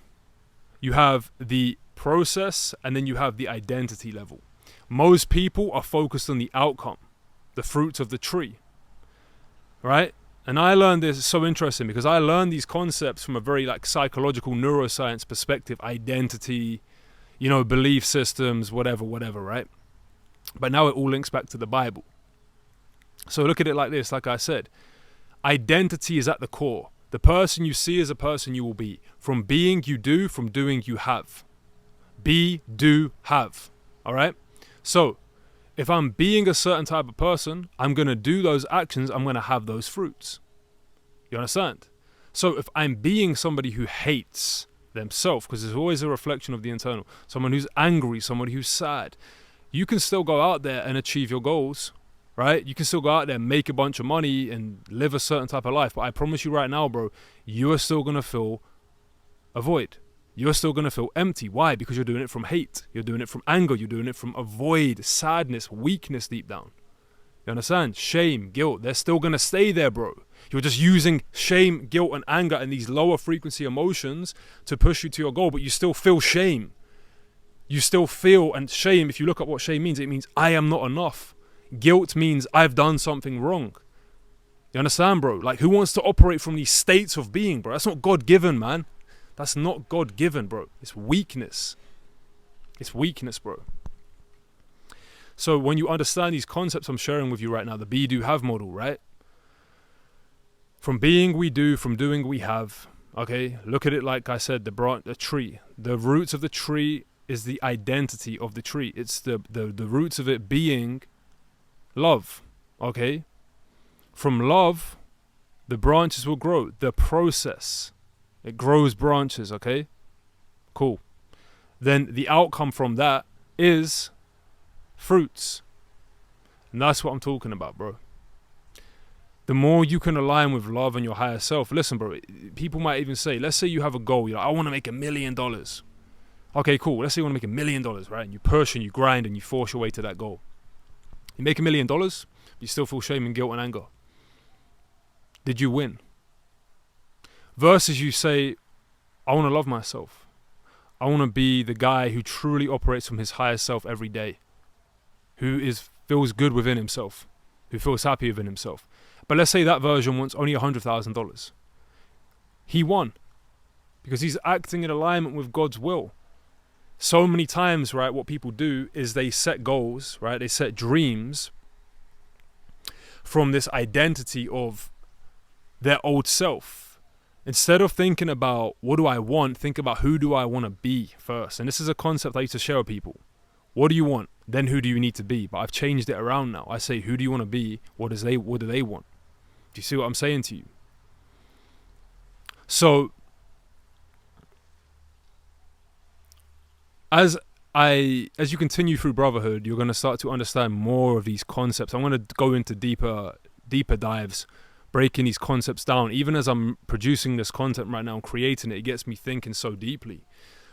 you have the process, and then you have the identity level. Most people are focused on the outcome, the fruits of the tree, right? And I learned this, it's so interesting because I learned these concepts from a very like psychological neuroscience perspective, identity, you know, belief systems, whatever, right? But now it all links back to the Bible. So look at it like this, like I said, identity is at the core. The person you see is a person you will be. From being, you do. From doing, you have. Be, do, have. All right? So if I'm being a certain type of person, I'm going to do those actions, I'm going to have those fruits. You understand? So if I'm being somebody who hates themselves, because there's always a reflection of the internal, someone who's angry, somebody who's sad, you can still go out there and achieve your goals, right? You can still go out there and make a bunch of money and live a certain type of life. But I promise you right now, bro, you are still going to feel a void. You're still going to feel empty. Why? Because you're doing it from hate. You're doing it from anger. You're doing it from a void, sadness, weakness deep down. You understand? Shame, guilt, they're still going to stay there, bro. You're just using shame, guilt, and anger and these lower frequency emotions to push you to your goal, but you still feel shame. You still feel, and shame, if you look at what shame means, it means I am not enough. Guilt means I've done something wrong. You understand, bro? Like, who wants to operate from these states of being, bro? That's not God-given, man. That's not God-given, bro. It's weakness. It's weakness, bro. So when you understand these concepts I'm sharing with you right now, the be, do, have model, right? From being we do, from doing we have. Okay, look at it like I said, the tree. The roots of the tree is the identity of the tree. It's the roots of it being love. Okay? From love, the branches will grow. The process. It grows branches, okay? Cool. Then the outcome from that is fruits. And that's what I'm talking about, bro. The more you can align with love and your higher self. Listen, bro, people might even say, let's say you have a goal. You're like, I want to make $1 million. Okay, cool. Let's say you want to make $1 million, right? And you push and you grind and you force your way to that goal. You make $1 million, you still feel shame and guilt and anger. Did you win? Versus you say, I want to love myself. I want to be the guy who truly operates from his higher self every day. Who feels good within himself. Who feels happy within himself. But let's say that version wants only $100,000. He won. Because he's acting in alignment with God's will. So many times, right, what people do is they set goals, right? They set dreams from this identity of their old self. Instead of thinking about what do I want, think about who do I want to be first. And this is a concept I used to share with people. What do you want? Then who do you need to be? But I've changed it around now. I say, who do you want to be? What do they want? Do you see what I'm saying to you? So, as you continue through brotherhood, you're going to start to understand more of these concepts. I'm going to go into deeper dives, breaking these concepts down. Even as I'm producing this content right now and creating it, it gets me thinking so deeply.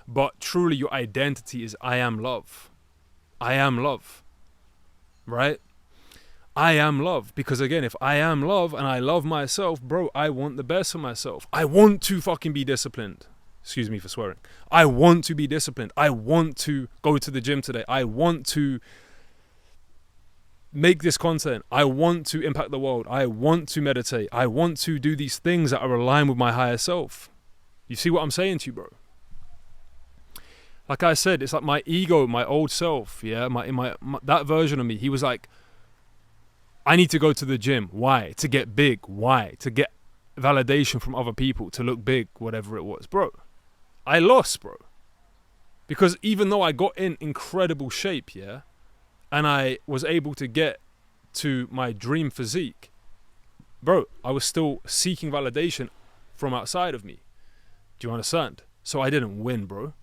But truly, your identity is I am love. I am love. Right? I am love. Because again, if I am love and I love myself, bro, I want the best for myself. I want to fucking be disciplined. Excuse me for swearing. I want to be disciplined. I want to go to the gym today. I want to make this content. I want to impact the world. I want to meditate. I want to do these things that are aligned with my higher self. You see what I'm saying to you, bro? Like I said, it's like my ego, my old self, yeah, my that version of me, he was like, I need to go to the gym. Why? To get big. Why? To get validation from other people, to look big, whatever it was. Bro, I lost, bro. Because even though I got in incredible shape, yeah, and I was able to get to my dream physique, bro, I was still seeking validation from outside of me. Do you understand? So I didn't win, bro.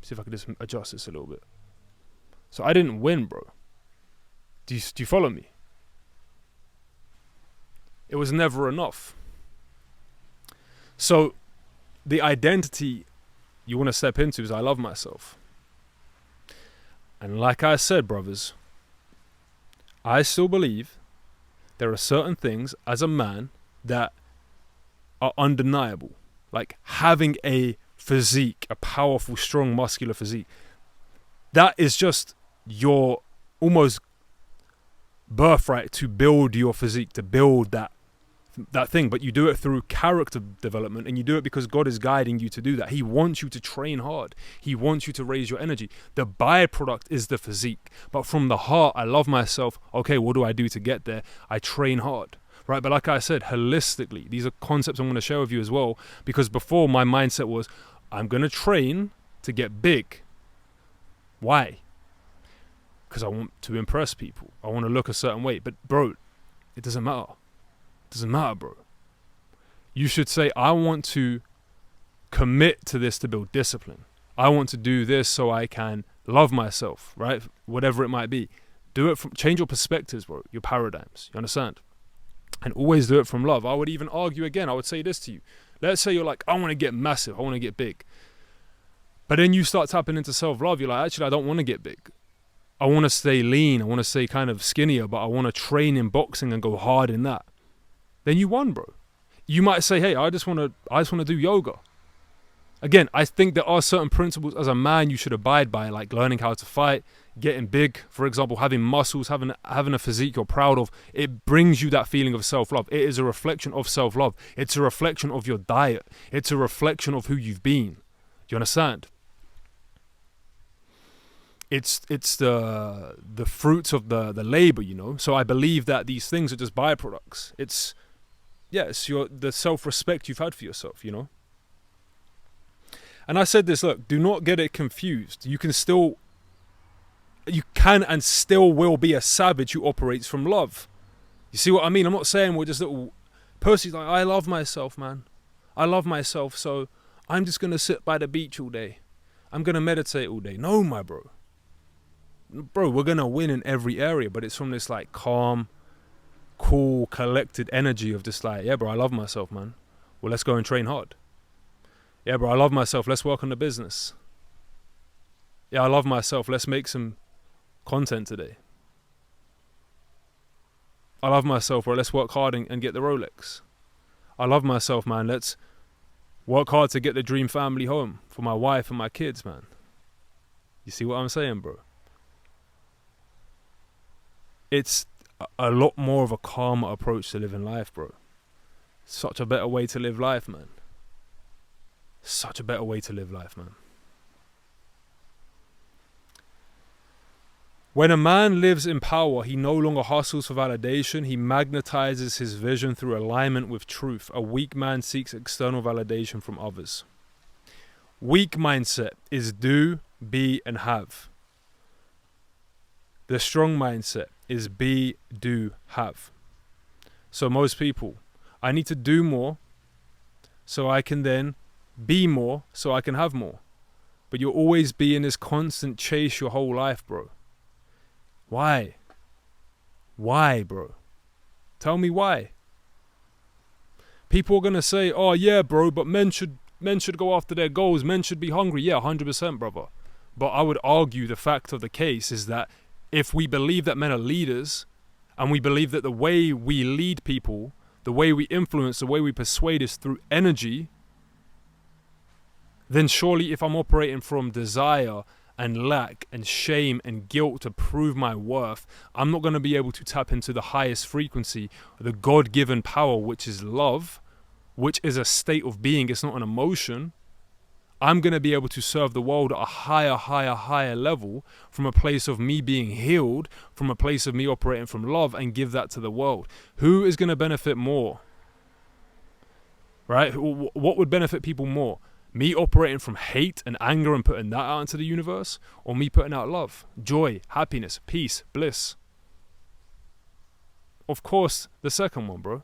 See if I can just adjust this a little bit. So I didn't win, bro. Do you follow me? It was never enough. So the identity you want to step into is I love myself. And like I said, brothers, I still believe there are certain things as a man that are undeniable. Like having a physique, a powerful, strong, muscular physique. That is just your almost birthright to build your physique, to build that thing. But you do it through character development, and you do it because God is guiding you to do that. He wants you to train hard. He wants you to raise your energy. The byproduct is the physique. But from the heart, I love myself. Okay, what do I do to get there? I train hard. Right, but like I said, holistically, these are concepts I'm going to share with you as well, because before my mindset was, I'm going to train to get big. Why? because I want to impress people. I want to look a certain way. But bro, it doesn't matter. It doesn't matter, bro. You should say, I want to commit to this to build discipline. I want to do this so I can love myself, right? Whatever it might be. Do it from, change your perspectives, bro, your paradigms. You understand? And always do it from love. I would even argue again, I would say this to you. Let's say you're like, I want to get massive, I want to get big. But then you start tapping into self-love. You're like, actually, I don't want to get big. I want to stay lean. I want to stay kind of skinnier, but I want to train in boxing and go hard in that. Then you won, bro. You might say, hey, I just want to do yoga. Again, I think there are certain principles as a man you should abide by, like learning how to fight, getting big, for example, having muscles, having a physique you're proud of. It brings you that feeling of self-love. It is a reflection of self-love. It's a reflection of your diet. It's a reflection of who you've been. Do you understand? It's the fruits of the labor, you know. So I believe that these things are just byproducts. It's the self-respect you've had for yourself, you know. And I said this, look, do not get it confused. You can and still will be a savage who operates from love. You see what I mean? I'm not saying we're just little pussies like, I love myself, man. I love myself, so I'm just going to sit by the beach all day. I'm going to meditate all day. No, my bro. Bro, we're going to win in every area, but it's from this like calm, cool, collected energy of just like, yeah, bro, I love myself, man. Well, let's go and train hard. Yeah, bro, I love myself. Let's work on the business. Yeah, I love myself. Let's make some content today. I love myself, bro. Let's work hard and get the Rolex. I love myself, man. Let's work hard to get the dream family home for my wife and my kids, man. You see what I'm saying, bro? It's a lot more of a calmer approach to living life, bro. Such a better way to live life, man. Such a better way to live life, man. When a man lives in power, he no longer hustles for validation. He magnetizes his vision through alignment with truth. A weak man seeks external validation from others. Weak mindset is do, be, and have. The strong mindset is be, do, have. So most people, I need to do more so I can then be more so I can have more. But you'll always be in this constant chase your whole life, bro. Why? Why, bro? Tell me why. People are going to say, oh yeah, bro, but men should go after their goals. Men should be hungry. Yeah, 100%, brother. But I would argue the fact of the case is that if we believe that men are leaders, and we believe that the way we lead people, the way we influence, the way we persuade is through energy, then surely if I'm operating from desire and lack and shame and guilt to prove my worth, I'm not going to be able to tap into the highest frequency, the God-given power, which is love, which is a state of being. It's not an emotion. I'm going to be able to serve the world at a higher level from a place of me being healed, from a place of me operating from love, and give that to the world. Who is going to benefit more? Right? What would benefit people more? Me operating from hate and anger and putting that out into the universe, or me putting out love, joy, happiness, peace, bliss? Of course, the second one, bro.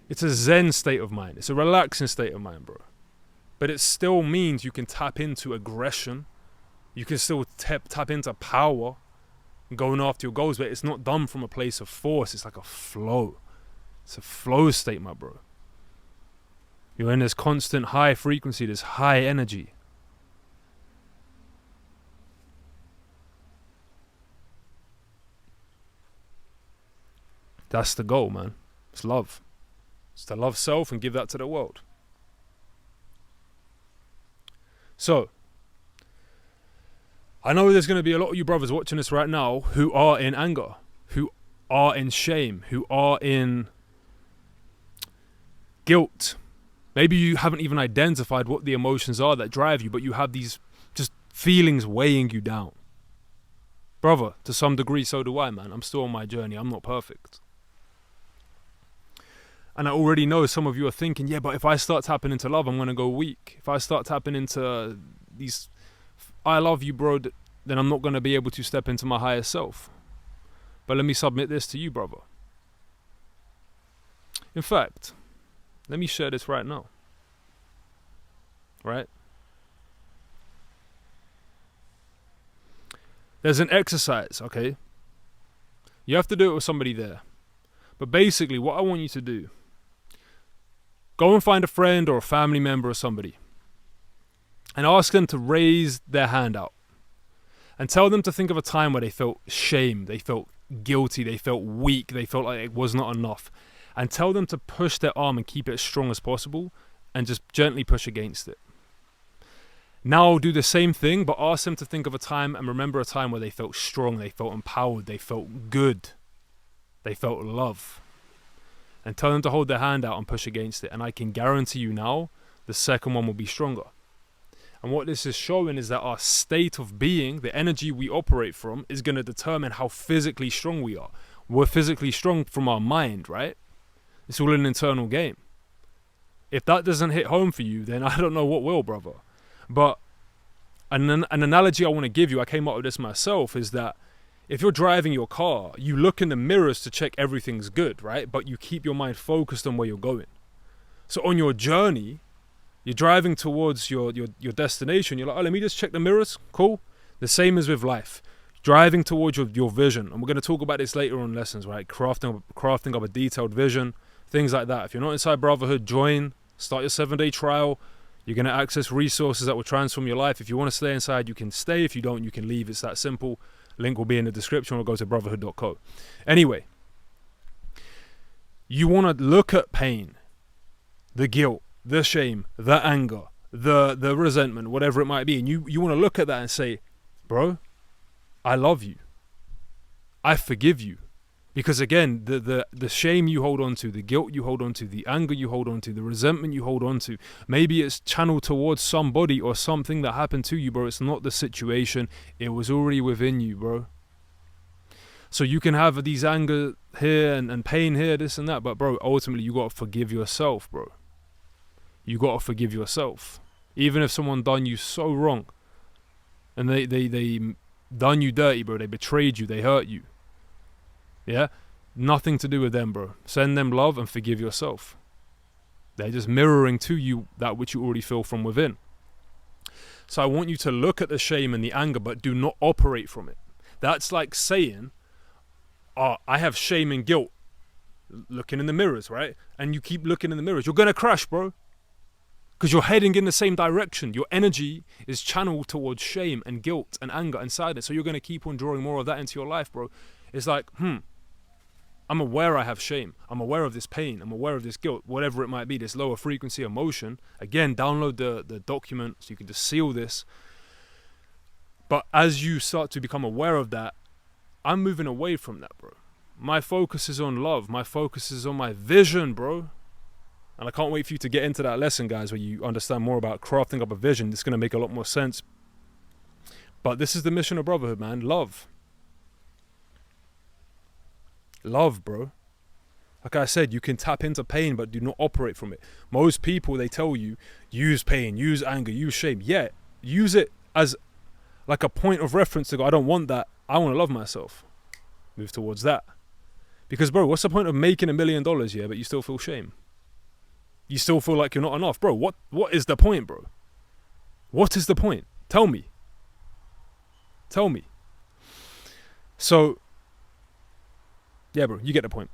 It's a zen state of mind. It's a relaxing state of mind, bro. But it still means you can tap into aggression. You can still tap into power, going after your goals, but it's not done from a place of force. It's like a flow. It's a flow state, my bro. You're in this constant high frequency, this high energy. That's the goal, man. It's love. It's to love self and give that to the world. So, I know there's going to be a lot of you brothers watching this right now who are in anger, who are in shame, who are in guilt. Maybe you haven't even identified what the emotions are that drive you, but you have these just feelings weighing you down. Brother, to some degree, so do I, man. I'm still on my journey. I'm not perfect. And I already know some of you are thinking, yeah, but if I start tapping into love, I'm going to go weak. If I start tapping into these, I love you, bro, then I'm not going to be able to step into my higher self. But let me submit this to you, brother. In fact, let me share this right now. Right? There's an exercise, okay? You have to do it with somebody there. But basically, what I want you to do, go and find a friend or a family member or somebody and ask them to raise their hand out and tell them to think of a time where they felt shame, they felt guilty, they felt weak, they felt like it was not enough, and tell them to push their arm and keep it as strong as possible and just gently push against it. Now do the same thing, but ask them to think of a time and remember a time where they felt strong, they felt empowered, they felt good, they felt love. And tell them to hold their hand out and push against it. And I can guarantee you now, the second one will be stronger. And what this is showing is that our state of being, the energy we operate from, is going to determine how physically strong we are. We're physically strong from our mind, right? It's all an internal game. If that doesn't hit home for you, then I don't know what will, brother. But an analogy I want to give you, I came up with this myself, is that if you're driving your car, you look in the mirrors to check everything's good, right? But you keep your mind focused on where you're going. So on your journey, you're driving towards your destination. You're like, oh, let me just check the mirrors. Cool. The same as with life. Driving towards your vision. And we're going to talk about this later on in lessons, right? Crafting up a detailed vision, things like that. If you're not inside Brotherhood, join. Start your 7-day trial. You're going to access resources that will transform your life. If you want to stay inside, you can stay. If you don't, you can leave. It's that simple. Link will be in the description, or go to brotherhood.co. Anyway, you want to look at pain, the guilt, the shame, the anger, the resentment, whatever it might be, and you want to look at that and say, bro, I love you. I forgive you. Because again, the shame you hold on to, the guilt you hold on to, the anger you hold on to, the resentment you hold on to, maybe it's channeled towards somebody or something that happened to you, bro. It's not the situation. It was already within you, bro. So you can have these anger here and pain here, this and that, but bro, ultimately you got to forgive yourself, bro. You got to forgive yourself. Even if someone done you so wrong and they done you dirty, bro, they betrayed you, they hurt you. Yeah, nothing to do with them, bro. Send them love and forgive yourself. They're just mirroring to you that which you already feel from within. So I want you to look at the shame and the anger, but do not operate from it. That's like saying, oh, I have shame and guilt. Looking in the mirrors, right? And you keep looking in the mirrors. You're going to crash, bro. Because you're heading in the same direction. Your energy is channeled towards shame and guilt and anger and sadness. So you're going to keep on drawing more of that into your life, bro. It's like, I'm aware I have shame. I'm aware of this pain. I'm aware of this guilt, whatever it might be, this lower frequency emotion. Again, download the document so you can just seal this. But as you start to become aware of that, I'm moving away from that, bro. My focus is on love. My focus is on my vision, bro. And I can't wait for you to get into that lesson, guys, where you understand more about crafting up a vision. It's going to make a lot more sense. But this is the mission of Brotherhood, man. Love. Love, bro. Like I said, you can tap into pain, but do not operate from it. Most people, they tell you, use pain, use anger, use shame. Yeah, use it as like a point of reference to go, I don't want that. I want to love myself. Move towards that. Because, bro, what's the point of making $1 million, yeah, but you still feel shame? You still feel like you're not enough. Bro, what is the point, bro? What is the point? Tell me. Tell me. So, yeah, bro, you get the point.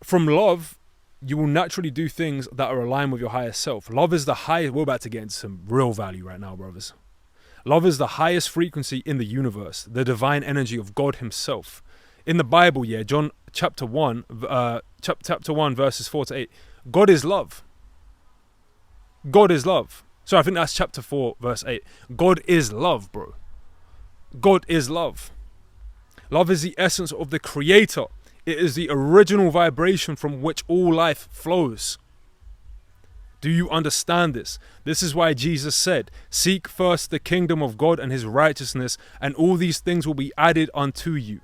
From love, you will naturally do things that are aligned with your higher self. Love is the highest. We're about to get into some real value right now, brothers. Love is the highest frequency in the universe, the divine energy of God himself. In the Bible, yeah, John chapter 1, verses 4 to 8. God is love. God is love. So I think that's chapter 4, verse 8. God is love, bro. God is love. Love is the essence of the Creator. It is the original vibration from which all life flows. Do you understand this? This is why Jesus said, seek first the kingdom of God and his righteousness, and all these things will be added unto you.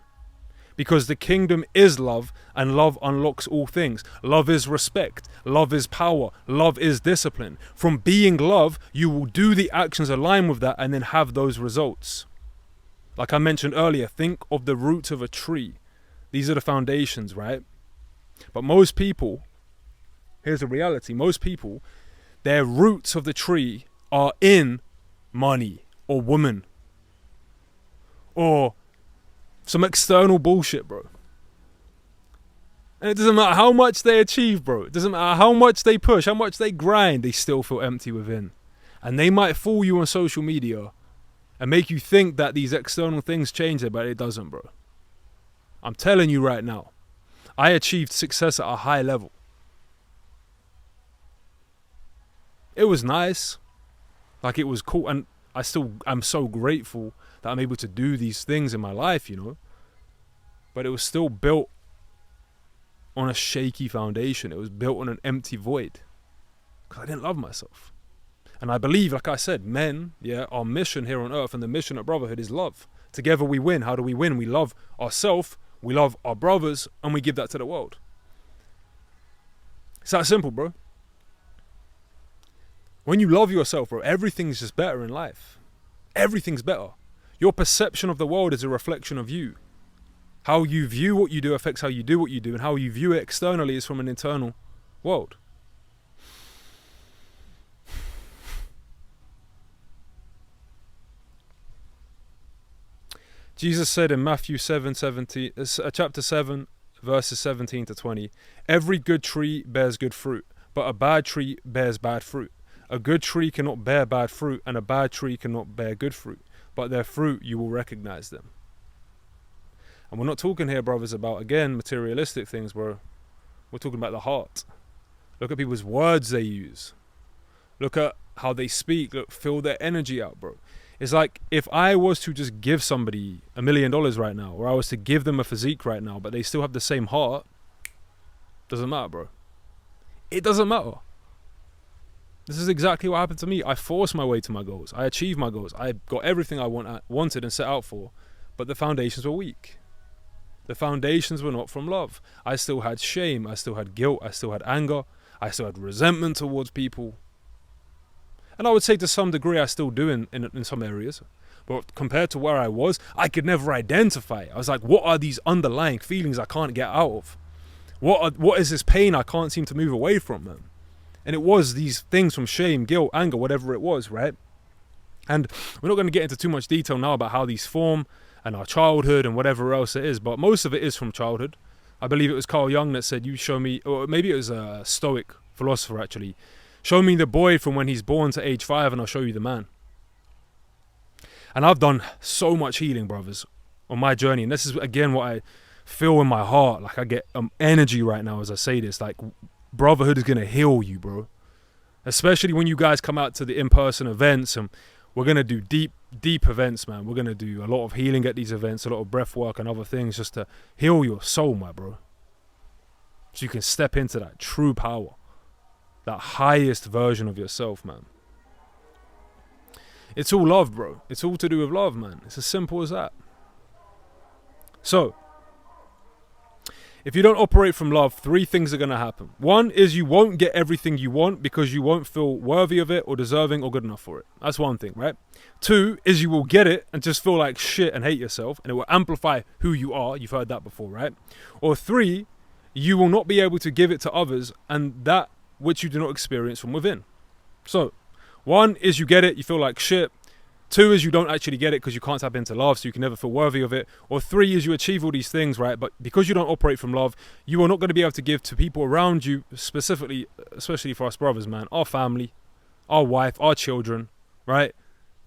Because the kingdom is love, and love unlocks all things. Love is respect. Love is power. Love is discipline. From being love, you will do the actions aligned with that and then have those results. Like I mentioned earlier, think of the roots of a tree. These are the foundations, right? But most people, here's the reality, most people, their roots of the tree are in money or woman or some external bullshit, bro. And it doesn't matter how much they achieve, bro. It doesn't matter how much they push, how much they grind, they still feel empty within. And they might fool you on social media and make you think that these external things change it, but it doesn't, bro. I'm telling you right now, I achieved success at a high level. It was nice. Like, it was cool. And I'm so grateful that I'm able to do these things in my life, you know. But it was still built on a shaky foundation. It was built on an empty void. Because I didn't love myself. And I believe, like I said, men, our mission here on earth and the mission of brotherhood is love. Together we win. How do we win? We love ourselves, we love our brothers, and we give that to the world. It's that simple, bro. When you love yourself, bro, everything's just better in life. Everything's better. Your perception of the world is a reflection of you. How you view what you do affects how you do what you do, and how you view it externally is from an internal world. Jesus said in Matthew chapter 7, verses 17 to 20, every good tree bears good fruit, but a bad tree bears bad fruit. A good tree cannot bear bad fruit, and a bad tree cannot bear good fruit. But their fruit you will recognize them. And we're not talking here, brothers, about, again, materialistic things, bro. We're talking about the heart. Look at people's words they use. Look at how they speak. Look, feel their energy out, bro. It's like if I was to just give somebody $1 million right now, or I was to give them a physique right now, but they still have the same heart, doesn't matter, bro. It doesn't matter. This is exactly what happened to me. I forced my way to my goals. I achieved my goals. I got everything I wanted and set out for, but the foundations were weak. The foundations were not from love. I still had shame. I still had guilt. I still had anger. I still had resentment towards people. And I would say to some degree I still do in some areas. But compared to where I was, I could never identify. I was like, what are these underlying feelings I can't get out of? What is this pain I can't seem to move away from, man? And it was these things from shame, guilt, anger, whatever it was, right? And we're not going to get into too much detail now about how these form and our childhood and whatever else it is, but most of it is from childhood. I believe it was Carl Jung that said, you show me, or maybe it was a Stoic philosopher actually, show me the boy from when he's born to age 5 and I'll show you the man. And I've done so much healing, brothers, on my journey. And this is, again, what I feel in my heart. Like, I get energy right now as I say this. Like, brotherhood is going to heal you, bro. Especially when you guys come out to the in-person events. And we're going to do deep events, man. We're going to do a lot of healing at these events, a lot of breath work and other things just to heal your soul, my bro. So you can step into that true power. That highest version of yourself, man. It's all love, bro. It's all to do with love, man. It's as simple as that. So, if you don't operate from love, 3 things are going to happen. 1 is you won't get everything you want because you won't feel worthy of it or deserving or good enough for it. That's 1 thing, right? 2 is you will get it and just feel like shit and hate yourself, and it will amplify who you are. You've heard that before, right? Or 3, you will not be able to give it to others, and that which you do not experience from within. So, 1 is you get it, you feel like shit. 2 is you don't actually get it because you can't tap into love, so you can never feel worthy of it. Or 3 is you achieve all these things, right? But because you don't operate from love, you are not going to be able to give to people around you, specifically, especially for us brothers, man, our family, our wife, our children, right?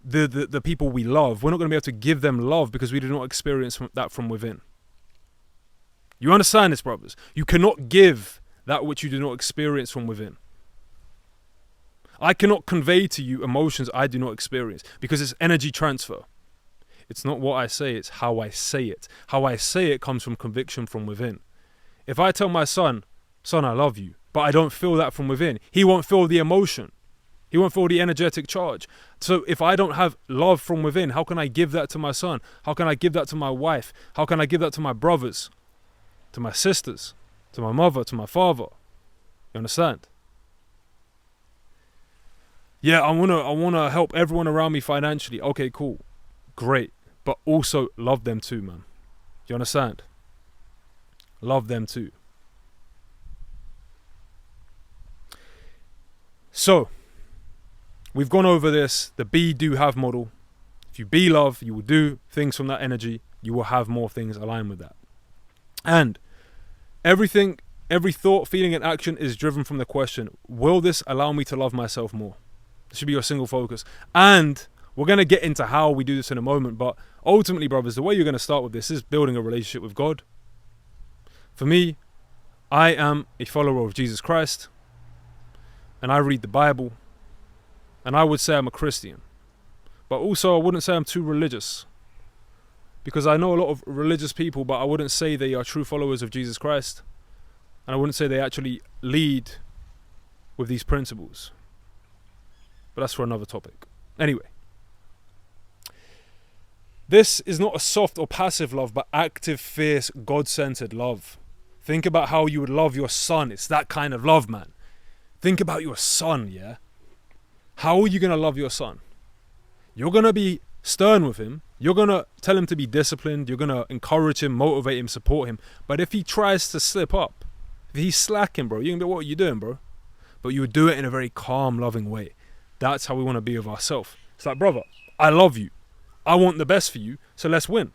The people we love. We're not going to be able to give them love because we do not experience that from within. You understand this, brothers? You cannot give that which you do not experience from within. I cannot convey to you emotions I do not experience because it's energy transfer. It's not what I say, it's how I say it. How I say it comes from conviction from within. If I tell my son, I love you, but I don't feel that from within, he won't feel the emotion. He won't feel the energetic charge. So if I don't have love from within, how can I give that to my son? How can I give that to my wife? How can I give that to my brothers, to my sisters, to my mother, to my father? You understand? Yeah, I wanna help everyone around me financially. Okay, cool. Great. But also love them too, man. You understand? Love them too. So, we've gone over this, the be, do, have model. If you be love, you will do things from that energy. You will have more things aligned with that. And everything, every thought, feeling, and action is driven from the question, will this allow me to love myself more? This should be your single focus. And we're going to get into how we do this in a moment. But ultimately, brothers, the way you're going to start with this is building a relationship with God. For me, I am a follower of Jesus Christ. And I read the Bible. And I would say I'm a Christian. But also I wouldn't say I'm too religious. Because I know a lot of religious people, but I wouldn't say they are true followers of Jesus Christ. And I wouldn't say they actually lead with these principles. But that's for another topic. Anyway. This is not a soft or passive love, but active, fierce, God-centered love. Think about how you would love your son. It's that kind of love, man. Think about your son, yeah? How are you going to love your son? You're going to be stern with him. You're going to tell him to be disciplined. You're going to encourage him, motivate him, support him. But if he tries to slip up, if he's slacking, bro, you're going to be, what are you doing, bro? But you would do it in a very calm, loving way. That's how we want to be with ourselves. It's like, brother, I love you. I want the best for you, so let's win.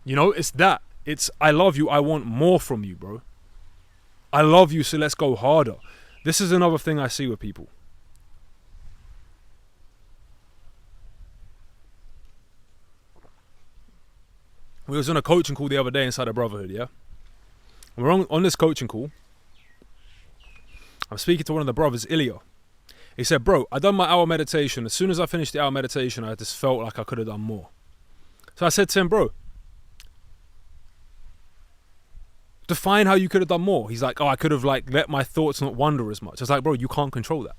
You know, it's that. It's, I love you, I want more from you, bro. I love you, so let's go harder. This is another thing I see with people. We was on a coaching call the other day inside a brotherhood, yeah? We're on this coaching call. I'm speaking to one of the brothers, Ilya. He said, bro, I done my hour meditation. As soon as I finished the hour meditation, I just felt like I could have done more. So I said to him, bro, define how you could have done more. He's like, oh, I could have let my thoughts not wander as much. I was like, bro, you can't control that.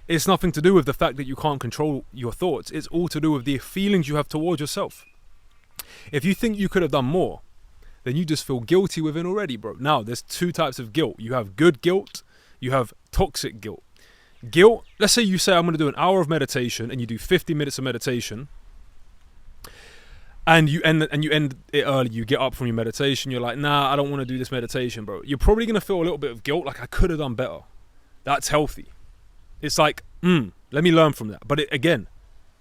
It's nothing to do with the fact that you can't control your thoughts. It's all to do with the feelings you have towards yourself. If you think you could have done more, then you just feel guilty within already, bro. Now, there's two types of guilt. You have good guilt. You have toxic guilt. Guilt, let's say you say I'm going to do an hour of meditation and you do 50 minutes of meditation and you end it early. You get up from your meditation. You're like, nah, I don't want to do this meditation, bro. You're probably going to feel a little bit of guilt, like I could have done better. That's healthy. It's like, let me learn from that. But again,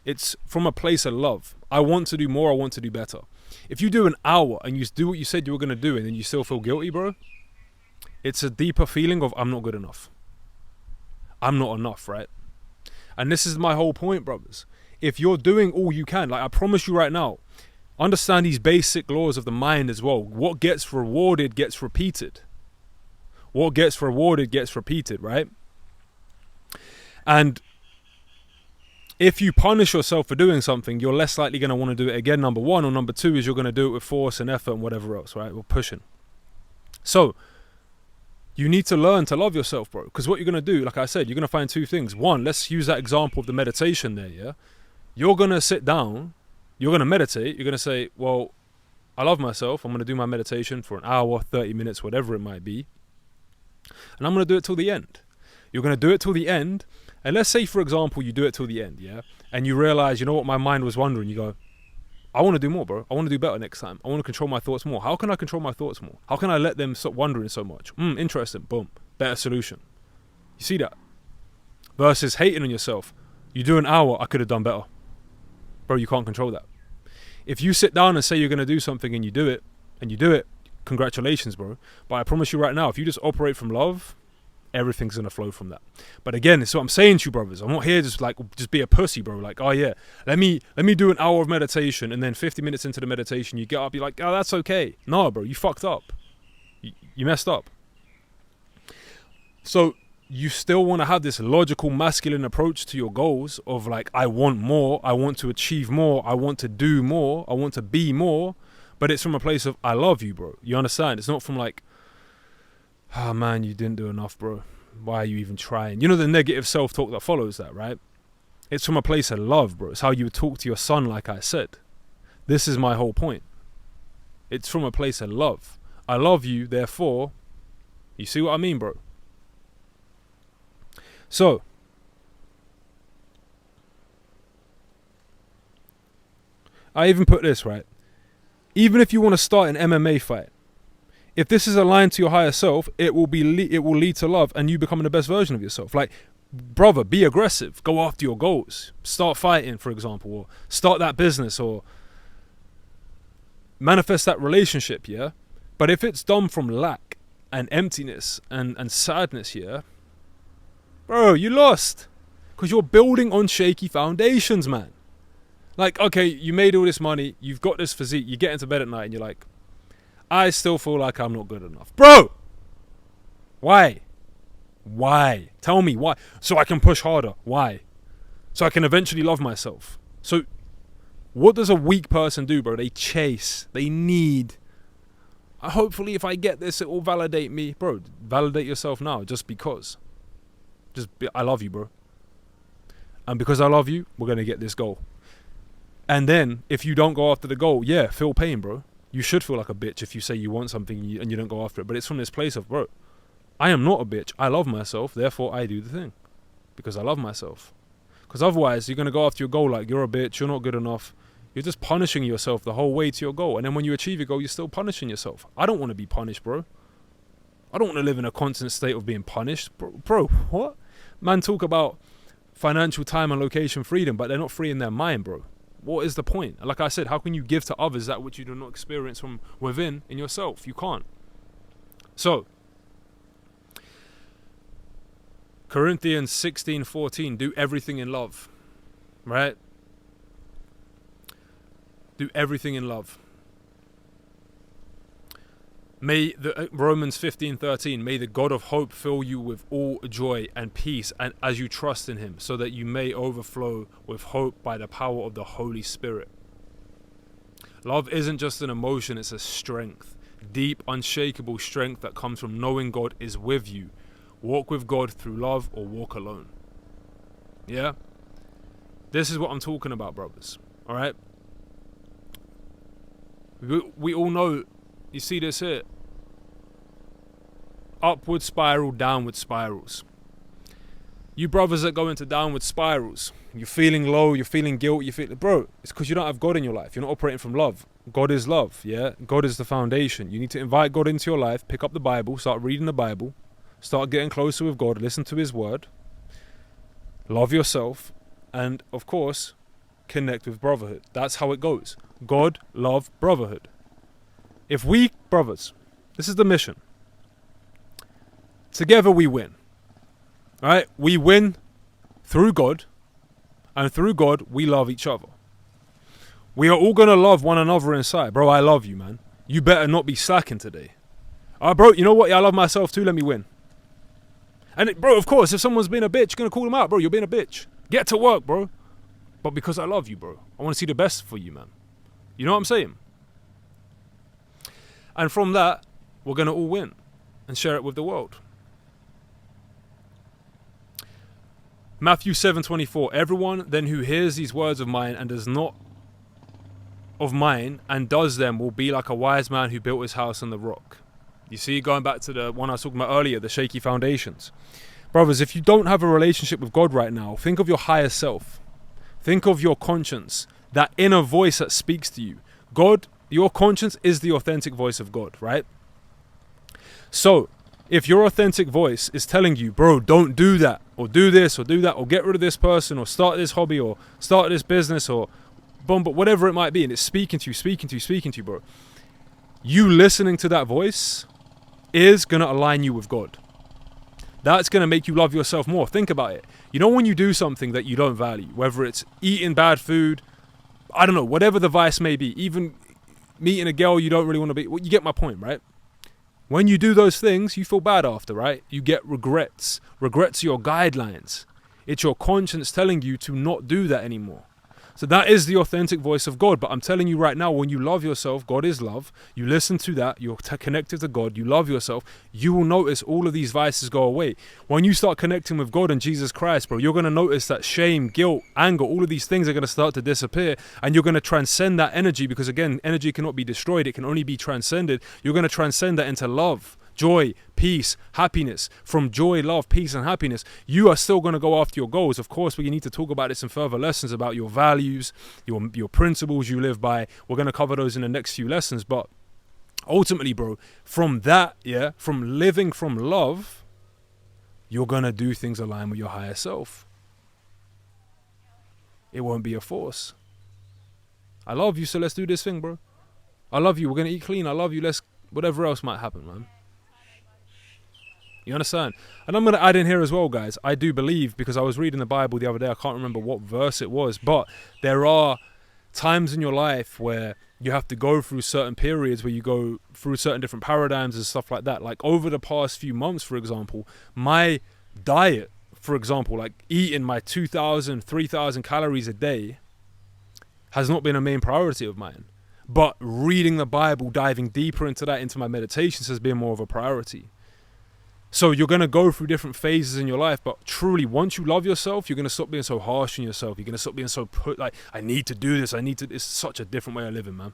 it's from a place of love. I want to do more. I want to do better. If you do an hour and you do what you said you were going to do and then you still feel guilty, bro, it's a deeper feeling of I'm not good enough. I'm not enough, right? And this is my whole point, brothers. If you're doing all you can, like I promise you right now, understand these basic laws of the mind as well. What gets rewarded gets repeated. What gets rewarded gets repeated, right? And if you punish yourself for doing something, you're less likely going to want to do it again, number one. Or number two is you're going to do it with force and effort and whatever else, right? We're pushing. So, you need to learn to love yourself, bro. Because what you're going to do, like I said, you're going to find two things. One, let's use that example of the meditation there, yeah? You're going to sit down, you're going to meditate, you're going to say, well, I love myself. I'm going to do my meditation for an hour, 30 minutes, whatever it might be. And I'm going to do it till the end. You're going to do it till the end. And let's say, for example, you do it till the end, yeah? And you realize, you know what, my mind was wandering. You go, I want to do more, bro. I want to do better next time. I want to control my thoughts more. How can I control my thoughts more? How can I let them stop wandering so much? Interesting. Boom. Better solution. You see that? Versus hating on yourself. You do an hour, I could have done better. Bro, you can't control that. If you sit down and say you're going to do something and you do it, congratulations, bro. But I promise you right now, if you just operate from love, everything's going to flow from that. But again, it's what I'm saying to you, brothers. I'm not here just be a pussy, bro. Like, oh yeah, let me do an hour of meditation, and then 50 minutes into the meditation, you get up, you're like, oh, that's okay. No, bro, you fucked up. You messed up. So you still want to have this logical, masculine approach to your goals of like, I want more, I want to achieve more, I want to do more, I want to be more. But it's from a place of, I love you, bro. You understand? It's not from like, oh man, you didn't do enough, bro. why are you even trying? You know, the negative self-talk that follows that, right? It's from a place of love, bro. It's how you would talk to your son, like I said. This is my whole point. It's from a place of love. I love you, therefore, you see what I mean, bro? So, I even put this, right? Even if you want to start an MMA fight, if this is aligned to your higher self, it will lead to love and you becoming the best version of yourself. Like, brother, be aggressive. Go after your goals. Start fighting, for example, or start that business, or manifest that relationship, yeah? But if it's done from lack and emptiness and sadness, yeah? Bro, you lost. Because you're building on shaky foundations, man. Like, okay, you made all this money, you've got this physique, you get into bed at night and you're like, I still feel like I'm not good enough. Bro! Why? Why? Tell me why. So I can push harder. Why? So I can eventually love myself. So what does a weak person do, bro? They chase. They need. Hopefully if I get this, it will validate me. Bro, validate yourself now just because. I love you, bro. And because I love you, we're going to get this goal. And then if you don't go after the goal, yeah, feel pain, bro. You should feel like a bitch if you say you want something and you don't go after it. But it's from this place of, bro, I am not a bitch. I love myself. Therefore, I do the thing. Because I love myself. Because otherwise, you're going to go after your goal like you're a bitch, you're not good enough. You're just punishing yourself the whole way to your goal. And then when you achieve your goal, you're still punishing yourself. I don't want to be punished, bro. I don't want to live in a constant state of being punished. Bro, what? Man talk about financial time and location freedom, but they're not free in their mind, bro. What is the point? Like I said, how can you give to others that which you do not experience from within in yourself? You can't. So, Corinthians 16:14, do everything in love. Right? Do everything in love. Romans 15:13, may the God of hope fill you with all joy and peace and as you trust in him, so that you may overflow with hope by the power of the Holy Spirit. Love isn't just an emotion, it's a strength. Deep, unshakable strength that comes from knowing God is with you. Walk with God through love or walk alone. Yeah? This is what I'm talking about, brothers. Alright? We all know, you see this here. Upward spiral, downward spirals. You brothers that go into downward spirals, you're feeling low, you're feeling guilt, bro, it's because you don't have God in your life. You're not operating from love. God is love, yeah? God is the foundation. You need to invite God into your life, pick up the Bible, start reading the Bible, start getting closer with God, listen to his word, love yourself, and, of course, connect with brotherhood. That's how it goes. God, love, brotherhood. If we, brothers, this is the mission. Together we win. Alright? We win through God, and through God we love each other. We are all going to love one another inside. Bro, I love you, man. You better not be slacking today. Alright, bro, you know what? Yeah, I love myself too. Let me win. And, bro, of course, if someone's being a bitch, you're going to call them out. Bro, you're being a bitch. Get to work, bro. But because I love you, bro. I want to see the best for you, man. You know what I'm saying? And from that, we're going to all win and share it with the world. Matthew 7:24, everyone then who hears these words of mine and does not of mine and does them will be like a wise man who built his house on the rock. You see, going back to the one I was talking about earlier, the shaky foundations. Brothers, if you don't have a relationship with God right now, think of your higher self. Think of your conscience, that inner voice that speaks to you. God, your conscience is the authentic voice of God, right? So, if your authentic voice is telling you, bro, don't do that, or do this, or do that, or get rid of this person, or start this hobby, or start this business, or boom, but whatever it might be, and it's speaking to you, bro. You listening to that voice is going to align you with God. That's going to make you love yourself more. Think about it. You know when you do something that you don't value, whether it's eating bad food, I don't know, whatever the vice may be, even meeting a girl you don't really want to be, well, you get my point, right? When you do those things, you feel bad after, right? You get regrets. Regrets are your guidelines. It's your conscience telling you to not do that anymore. So that is the authentic voice of God. But I'm telling you right now, when you love yourself, God is love. You listen to that, you're connected to God, you love yourself, you will notice all of these vices go away. When you start connecting with God and Jesus Christ, bro, you're going to notice that shame, guilt, anger, all of these things are going to start to disappear, and you're going to transcend that energy, because again, energy cannot be destroyed, it can only be transcended. You're going to transcend that into love, joy, peace, happiness. From joy, love, peace, and happiness, you are still going to go after your goals. Of course, we need to talk about this in further lessons about your values, your principles you live by. We're going to cover those in the next few lessons. But ultimately, bro, from that, from living from love, you're going to do things aligned with your higher self. It won't be a force. I love you, so let's do this thing, bro. I love you, we're going to eat clean. I love you, let's, whatever else might happen, man. You understand? And I'm going to add in here as well, guys. I do believe, because I was reading the Bible the other day, I can't remember what verse it was, but there are times in your life where you have to go through certain periods, where you go through certain different paradigms and stuff like that. Like over the past few months, for example, my diet, for example, like eating my 2,000, 3,000 calories a day has not been a main priority of mine. But reading the Bible, diving deeper into that, into my meditations, has been more of a priority. So you're going to go through different phases in your life, but truly, once you love yourself, you're going to stop being so harsh on yourself. You're going to stop being so like, I need to do this, it's such a different way of living, man.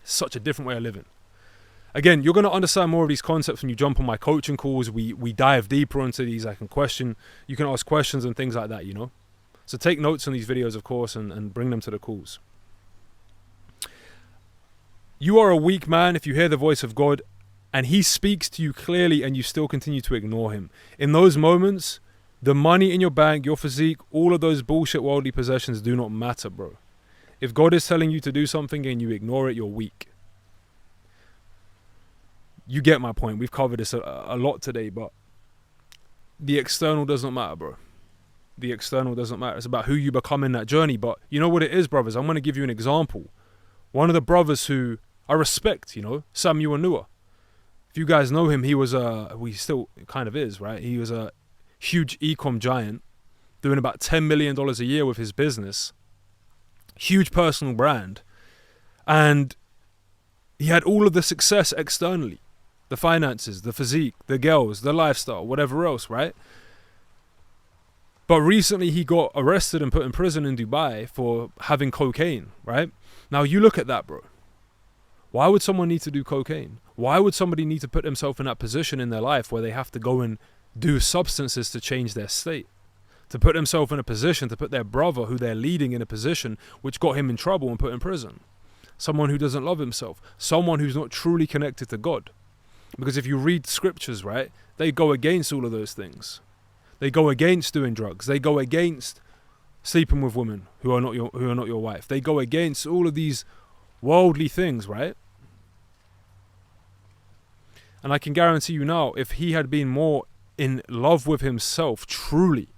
Such a different way of living. Again, you're going to understand more of these concepts when you jump on my coaching calls. We dive deeper into these. You can ask questions and things like that, you know. So take notes on these videos, of course, and bring them to the calls. You are a weak man if you hear the voice of God and he speaks to you clearly and you still continue to ignore him. In those moments, the money in your bank, your physique, all of those bullshit worldly possessions do not matter, bro. If God is telling you to do something and you ignore it, you're weak. You get my point. We've covered this a lot today, but the external does not matter, bro. The external doesn't matter. It's about who you become in that journey. But you know what it is, brothers? I'm going to give you an example. One of the brothers who I respect, you know, Samuel Noah. If you guys know him, he was he still kind of is, right? He was a huge e-com giant doing about $10 million a year with his business. Huge personal brand. And he had all of the success externally. The finances, the physique, the girls, the lifestyle, whatever else, right? But recently he got arrested and put in prison in Dubai for having cocaine, right? Now you look at that, bro. Why would someone need to do cocaine? Why would somebody need to put themselves in that position in their life where they have to go and do substances to change their state? To put themselves in a position, to put their brother who they're leading in a position which got him in trouble and put in prison. Someone who doesn't love himself. Someone who's not truly connected to God. Because if you read scriptures, right, they go against all of those things. They go against doing drugs. They go against sleeping with women who are not your wife. They go against all of these worldly things, right? And I can guarantee you now, if he had been more in love with himself, truly,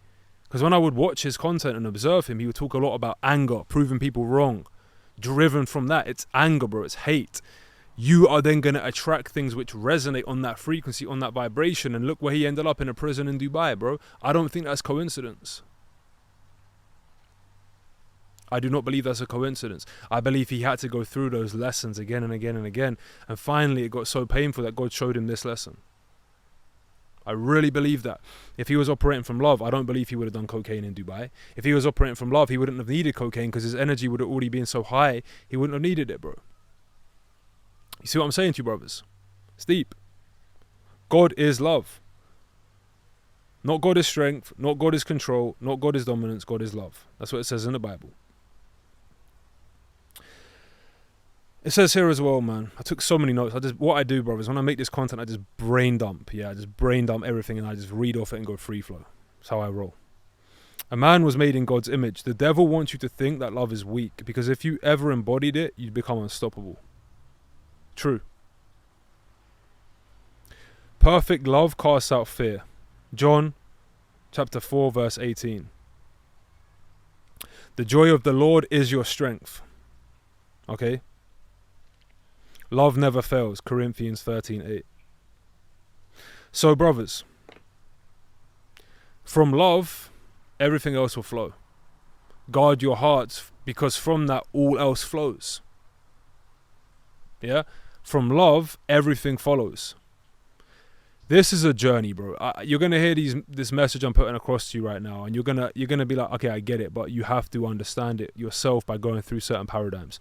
because when I would watch his content and observe him, he would talk a lot about anger, proving people wrong, driven from that. It's anger, bro. It's hate. You are then going to attract things which resonate on that frequency, on that vibration. And look where he ended up, in a prison in Dubai, bro. I don't think that's coincidence. I do not believe that's a coincidence. I believe he had to go through those lessons again and again and again. And finally it got so painful that God showed him this lesson. I really believe that. If he was operating from love, I don't believe he would have done cocaine in Dubai. If he was operating from love, he wouldn't have needed cocaine because his energy would have already been so high, he wouldn't have needed it, bro. You see what I'm saying to you, brothers? It's deep. God is love. Not God is strength, not God is control, not God is dominance, God is love. That's what it says in the Bible. It says here as well, man, I took so many notes. What I do, brothers, when I make this content, I just brain dump. Yeah, I just brain dump everything and I just read off it and go free flow. That's how I roll. A man was made in God's image. The devil wants you to think that love is weak, because if you ever embodied it, you'd become unstoppable. True. Perfect love casts out fear. John chapter 4 verse 18. The joy of the Lord is your strength. Okay? Love never fails. Corinthians 13:8. So brothers, from love, everything else will flow. Guard your hearts, because from that all else flows. Yeah? From love, everything follows. This is a journey, bro. You're gonna hear this message I'm putting across to you right now, and you're gonna be like, okay, I get it, but you have to understand it yourself by going through certain paradigms.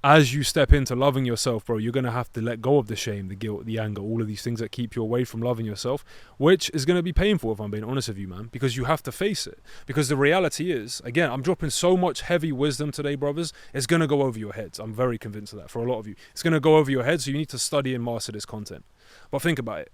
As you step into loving yourself, bro, you're gonna have to let go of the shame, the guilt, the anger, all of these things that keep you away from loving yourself, which is gonna be painful, if I'm being honest with you, man, because you have to face it. Because the reality is, again, I'm dropping so much heavy wisdom today, brothers, it's gonna go over your heads. I'm very convinced of that. For a lot of you, it's gonna go over your heads, so you need to study and master this content. But think about it.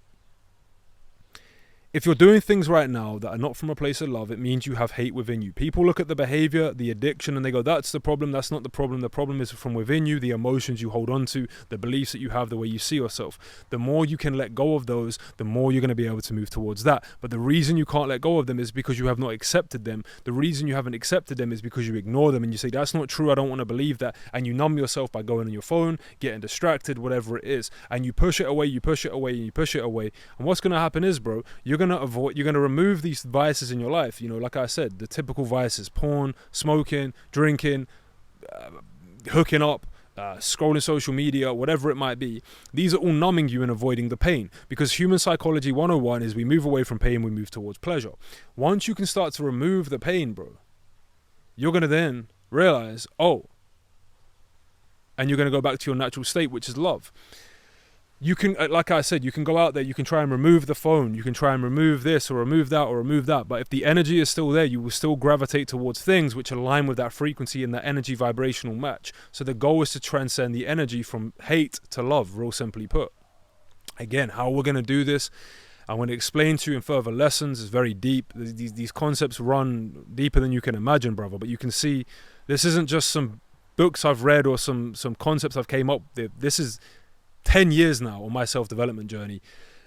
If you're doing things right now that are not from a place of love, it means you have hate within you. People look at the behavior, the addiction, and they go, that's the problem, that's not the problem. The problem is from within you, the emotions you hold on to, the beliefs that you have, the way you see yourself. The more you can let go of those, the more you're going to be able to move towards that. But the reason you can't let go of them is because you have not accepted them. The reason you haven't accepted them is because you ignore them and you say, that's not true, I don't want to believe that. And you numb yourself by going on your phone, getting distracted, whatever it is. And you push it away, you push it away, and you push it away. And what's going to happen is, bro, you're going to remove these vices in your life. You know, like I said, the typical vices: porn, smoking, drinking, hooking up, scrolling social media, whatever it might be. These are all numbing you and avoiding the pain, because human psychology 101 is we move away from pain, we move towards pleasure. Once you can start to remove the pain, bro, you're going to then realize, oh, and you're going to go back to your natural state, which is love. You can, like I said, you can go out there, you can try and remove the phone, you can try and remove this or remove that, but if the energy is still there, you will still gravitate towards things which align with that frequency and that energy vibrational match. So the goal is to transcend the energy from hate to love, real simply put. Again, how we're going to do this, I'm going to explain to you in further lessons. It's very deep. These concepts run deeper than you can imagine, brother, but you can see this isn't just some books I've read or some concepts I've came up with. This is 10 years now on my self-development journey,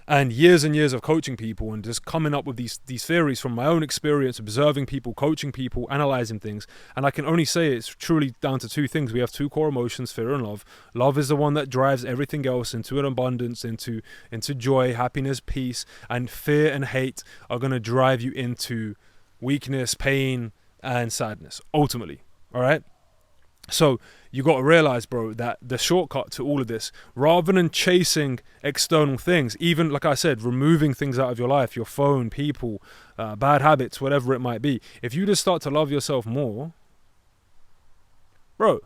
and years of coaching people and just coming up with these theories from my own experience, observing people, coaching people, analyzing things. And I can only say it's truly down to two things. We have two core emotions, fear and love. Love is the one that drives everything else into an abundance, into joy, happiness, peace, and fear and hate are going to drive you into weakness, pain, and sadness, ultimately. All right? So you got to realize, bro, that the shortcut to all of this, rather than chasing external things, even like I said, removing things out of your life, your phone, people, bad habits, whatever it might be, if you just start to love yourself more, bro,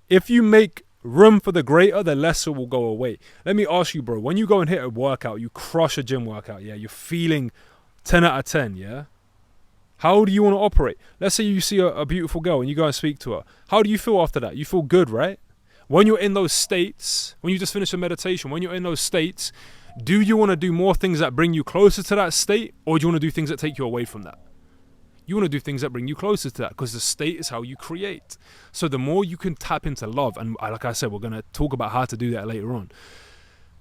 if you make room for the greater, the lesser will go away. Let me ask you, bro, when you go and hit a workout, you crush a gym workout, yeah, you're feeling 10 out of 10, yeah? How do you want to operate? Let's say you see a beautiful girl and you go and speak to her. How do you feel after that? You feel good, right? When you're in those states, when you just finish a meditation, when you're in those states, do you want to do more things that bring you closer to that state, or do you want to do things that take you away from that? You want to do things that bring you closer to that, because the state is how you create. So the more you can tap into love, and like I said, we're going to talk about how to do that later on.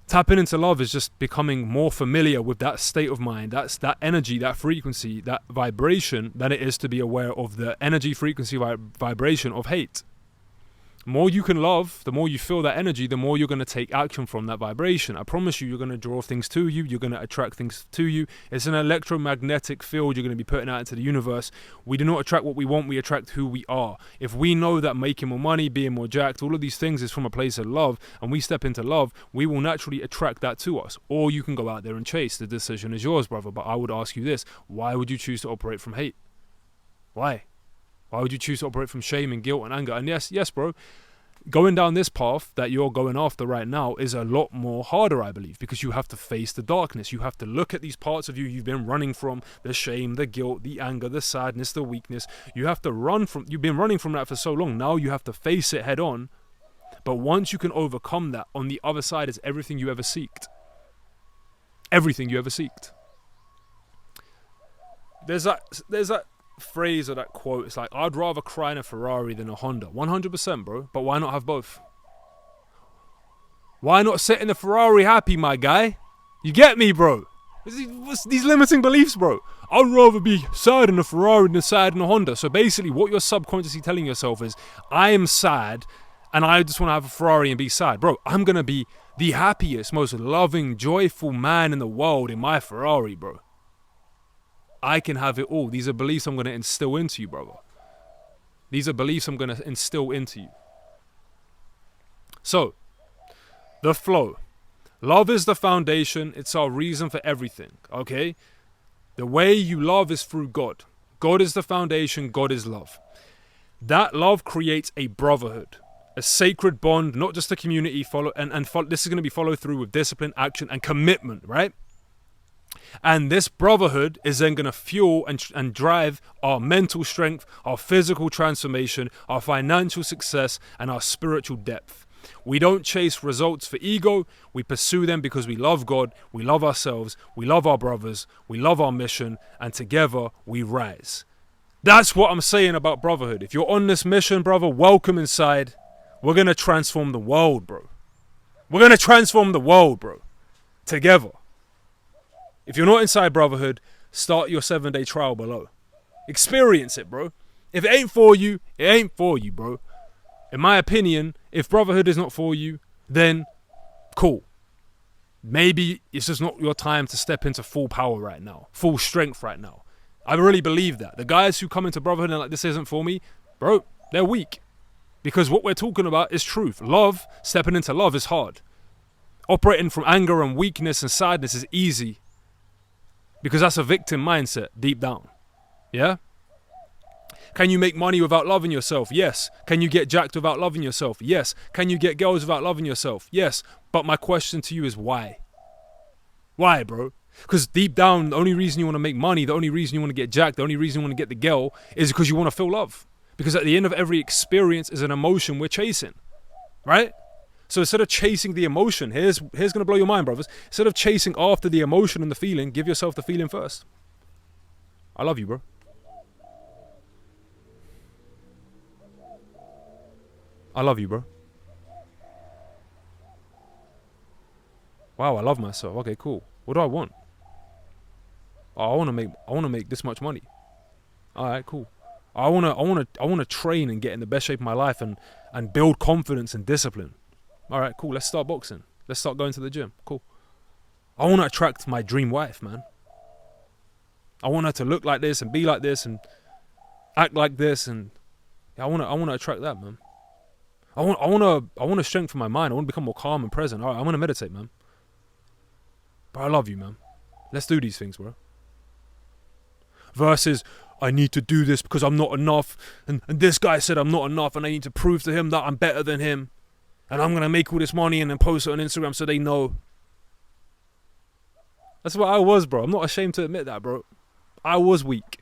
Tapping into love is just becoming more familiar with that state of mind. That's that energy, that frequency, that vibration, than it is to be aware of the energy, frequency, vibration of hate. The more you can love, the more you feel that energy, the more you're going to take action from that vibration. I promise you're going to draw things to you. You're going to attract things to you. It's an electromagnetic field you're going to be putting out into the universe. We do not attract what we want. We attract who we are. If we know that making more money, being more jacked, all of these things is from a place of love, and we step into love, we will naturally attract that to us. Or you can go out there and chase. The decision is yours, brother. But I would ask you this. Why would you choose to operate from hate? Why? Why would you choose to operate from shame and guilt and anger? And yes, bro, going down this path that you're going after right now is a lot more harder, I believe, because you have to face the darkness. You have to look at these parts of you you've been running from, the shame, the guilt, the anger, the sadness, the weakness. You've been running from that for so long. Now you have to face it head on. But once you can overcome that, on the other side is everything you ever seeked. Everything you ever seeked. There's that phrase or that quote. It's like, I'd rather cry in a Ferrari than a Honda. 100%, bro. But why not have both? Why not sit in the Ferrari happy, my guy? You get me, bro? What's these limiting beliefs, bro? I'd rather be sad in a Ferrari than sad in a Honda. So basically what you're subconsciously telling yourself is, I am sad and I just want to have a Ferrari and be sad. Bro, I'm going to be the happiest, most loving, joyful man in the world in my Ferrari, bro. I can have it all. These are beliefs I'm going to instill into you, brother. These are beliefs I'm going to instill into you. So, the flow. Love is the foundation. It's our reason for everything, okay? The way you love is through God. God is the foundation. God is love. That love creates a brotherhood, a sacred bond, not just a community. This is going to be followed through with discipline, action, and commitment, right? And this brotherhood is then going to fuel and drive our mental strength, our physical transformation, our financial success, and our spiritual depth. We don't chase results for ego. We pursue them because we love God, we love ourselves, we love our brothers, we love our mission, and together we rise. That's what I'm saying about brotherhood. If you're on this mission, brother, welcome inside. We're going to transform the world, bro. We're going to transform the world, bro. Together. If you're not inside brotherhood, start your 7-day trial below. Experience it, bro. If it ain't for you, it ain't for you, bro. In my opinion, if brotherhood is not for you, then cool. Maybe it's just not your time to step into full power right now, full strength right now. I really believe that. The guys who come into brotherhood and like, this isn't for me, bro, they're weak. Because what we're talking about is truth. Love, stepping into love is hard. Operating from anger and weakness and sadness is easy. Because that's a victim mindset deep down. Yeah? Can you make money without loving yourself? Yes. Can you get jacked without loving yourself? Yes. Can you get girls without loving yourself? Yes. But my question to you is why? Why, bro? Because deep down, the only reason you want to make money, the only reason you want to get jacked, the only reason you want to get the girl is because you want to feel love. Because at the end of every experience is an emotion we're chasing. Right? So instead of chasing the emotion, here's going to blow your mind, brothers. Instead of chasing after the emotion and the feeling, give yourself the feeling first. I love you, bro. I love you, bro. Wow, I love myself. Okay, cool. What do I want? Oh, I want to make this much money. All right, cool. I want to train and get in the best shape of my life and build confidence and discipline. All right, cool. Let's start boxing. Let's start going to the gym. Cool. I want to attract my dream wife, man. I want her to look like this and be like this and act like this, and I want to attract that, man. I want to strengthen my mind. I want to become more calm and present. All right, I want to meditate, man. But I love you, man. Let's do these things, bro. Versus, I need to do this because I'm not enough, and this guy said I'm not enough, and I need to prove to him that I'm better than him, and I'm going to make all this money and then post it on Instagram so they know. That's what I was, bro. I'm not ashamed to admit that, bro. I was weak.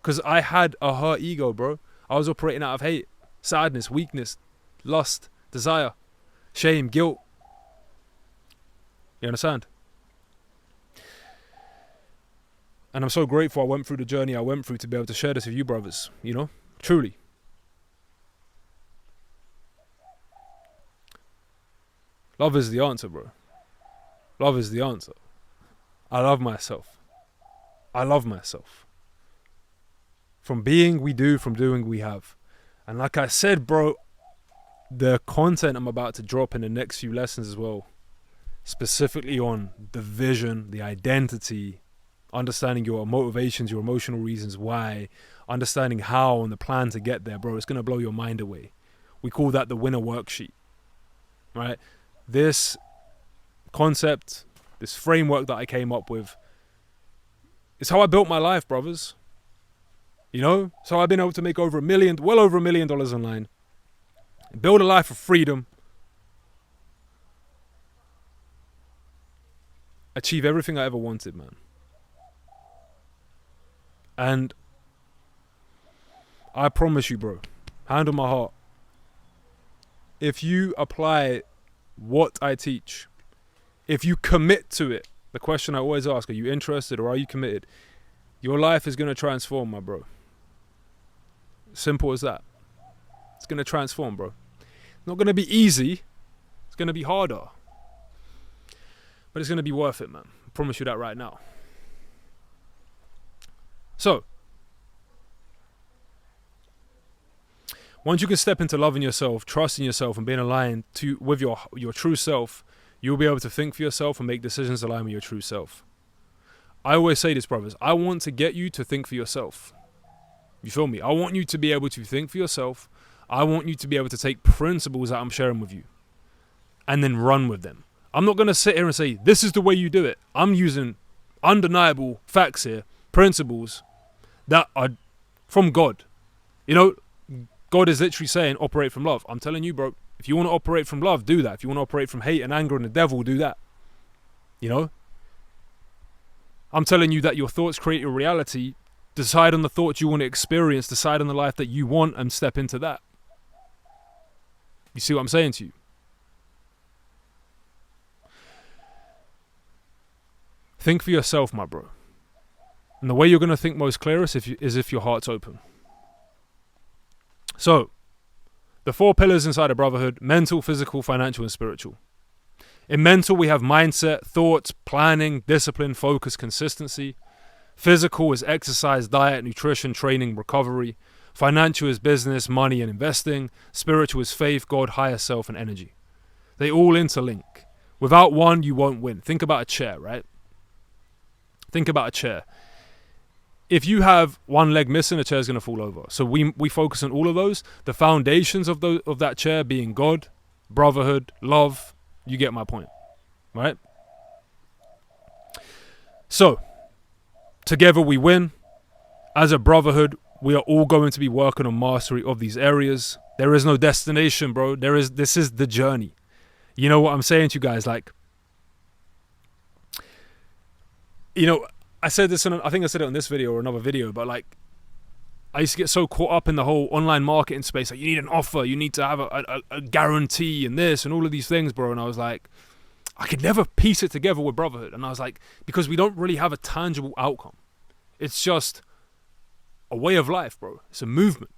Because I had a hurt ego, bro. I was operating out of hate, sadness, weakness, lust, desire, shame, guilt. You understand? And I'm so grateful I went through the journey I went through to be able to share this with you, brothers. You know? Truly. Love is the answer, bro. Love is the answer. I love myself. I love myself. From being, we do. From doing, we have. And like I said, bro, the content I'm about to drop in the next few lessons as well, specifically on the vision, the identity, understanding your motivations, your emotional reasons why, understanding how and the plan to get there, bro, it's going to blow your mind away. We call that the winner worksheet, right? This concept, this framework that I came up with, is how I built my life, brothers. You know? So I've been able to make well over $1 million online, build a life of freedom, achieve everything I ever wanted, man. And I promise you, bro, hand on my heart, if you apply what I teach, if you commit to it, the question I always ask, are you interested or are you committed? Your life is going to transform, my bro. Simple as that. It's going to transform, bro. It's not going to be easy. It's going to be harder. But it's going to be worth it, man. I promise you that right now. So, once you can step into loving yourself, trusting yourself, and being aligned with your true self, you'll be able to think for yourself and make decisions aligned with your true self. I always say this, brothers. I want to get you to think for yourself. You feel me? I want you to be able to think for yourself. I want you to be able to take principles that I'm sharing with you and then run with them. I'm not going to sit here and say, this is the way you do it. I'm using undeniable facts here, principles that are from God. You know, God is literally saying, operate from love. I'm telling you, bro, if you want to operate from love, do that. If you want to operate from hate and anger and the devil, do that. You know? I'm telling you that your thoughts create your reality. Decide on the thoughts you want to experience. Decide on the life that you want and step into that. You see what I'm saying to you? Think for yourself, my bro. And the way you're going to think most clearest is if your heart's open. So, the 4 pillars inside of brotherhood: mental, physical, financial, and spiritual. In mental, we have mindset, thoughts, planning, discipline, focus, consistency. Physical is exercise, diet, nutrition, training, recovery. Financial is business, money, and investing. Spiritual is faith, God, higher self, and energy. They all interlink. Without one, you won't win. Think about a chair, right? Think about a chair. If you have one leg missing, a chair is going to fall over. So we focus on all of those. The foundations of that chair being God, brotherhood, love. You get my point, right? So, together we win. As a brotherhood, we are all going to be working on mastery of these areas. There is no destination, bro. This is the journey. You know what I'm saying to you guys? Like, you know, I said this I think I said it on this video or another video, but like, I used to get so caught up in the whole online marketing space. Like, you need an offer, you need to have a guarantee and this and all of these things, bro. And I was like, I could never piece it together with brotherhood. And I was like, because we don't really have a tangible outcome. It's just a way of life, bro. It's a movement.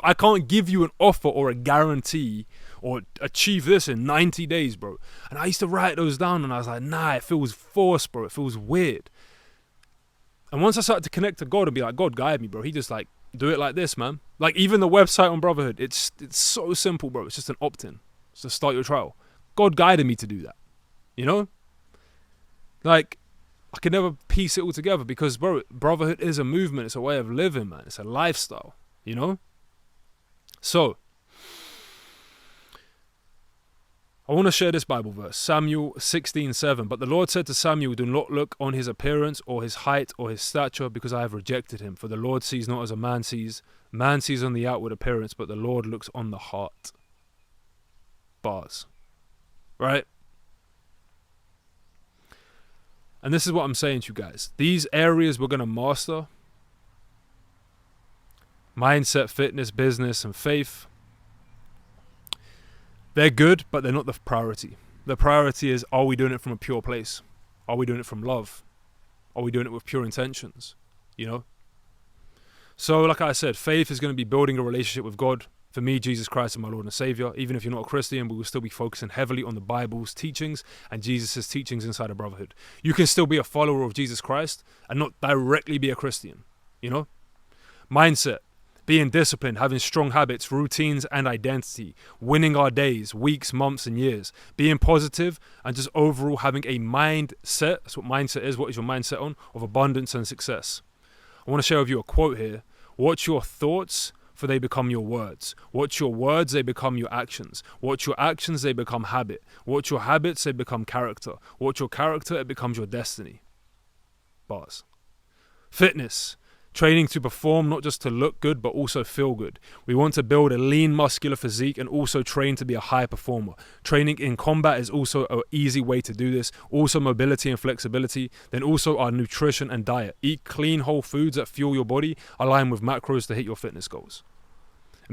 I can't give you an offer or a guarantee or achieve this in 90 days, bro. And I used to write those down and I was like, nah, it feels forced, bro. It feels weird. And once I started to connect to God and be like, God, guide me, bro. He just like, do it like this, man. Like, even the website on brotherhood, it's so simple, bro. It's just an opt-in. It's to start your trial. God guided me to do that. You know? Like, I could never piece it all together because, bro, brotherhood is a movement. It's a way of living, man. It's a lifestyle, you know? So, I want to share this Bible verse, Samuel 16:7. But the Lord said to Samuel, do not look on his appearance or his height or his stature, because I have rejected him. For the Lord sees not as a man sees. Man sees on the outward appearance, but the Lord looks on the heart. Bars. Right? And this is what I'm saying to you guys. These areas we're going to master: mindset, fitness, business, and faith. They're good, but they're not the priority. The priority is, are we doing it from a pure place? Are we doing it from love? Are we doing it with pure intentions? You know? So, like I said, faith is going to be building a relationship with God. For me, Jesus Christ is my Lord and Savior. Even if you're not a Christian, we will still be focusing heavily on the Bible's teachings and Jesus' teachings inside of brotherhood. You can still be a follower of Jesus Christ and not directly be a Christian. You know? Mindset. Being disciplined, having strong habits, routines, and identity. Winning our days, weeks, months, and years. Being positive and just overall having a mindset. That's what mindset is. What is your mindset on? Of abundance and success. I want to share with you a quote here. Watch your thoughts, for they become your words. Watch your words, they become your actions. Watch your actions, they become habit. Watch your habits, they become character. Watch your character, it becomes your destiny. Bars. Fitness. Training to perform, not just to look good, but also feel good. We want to build a lean, muscular physique and also train to be a high performer. Training in combat is also an easy way to do this. Also mobility and flexibility. Then also our nutrition and diet. Eat clean, whole foods that fuel your body. Align with macros to hit your fitness goals.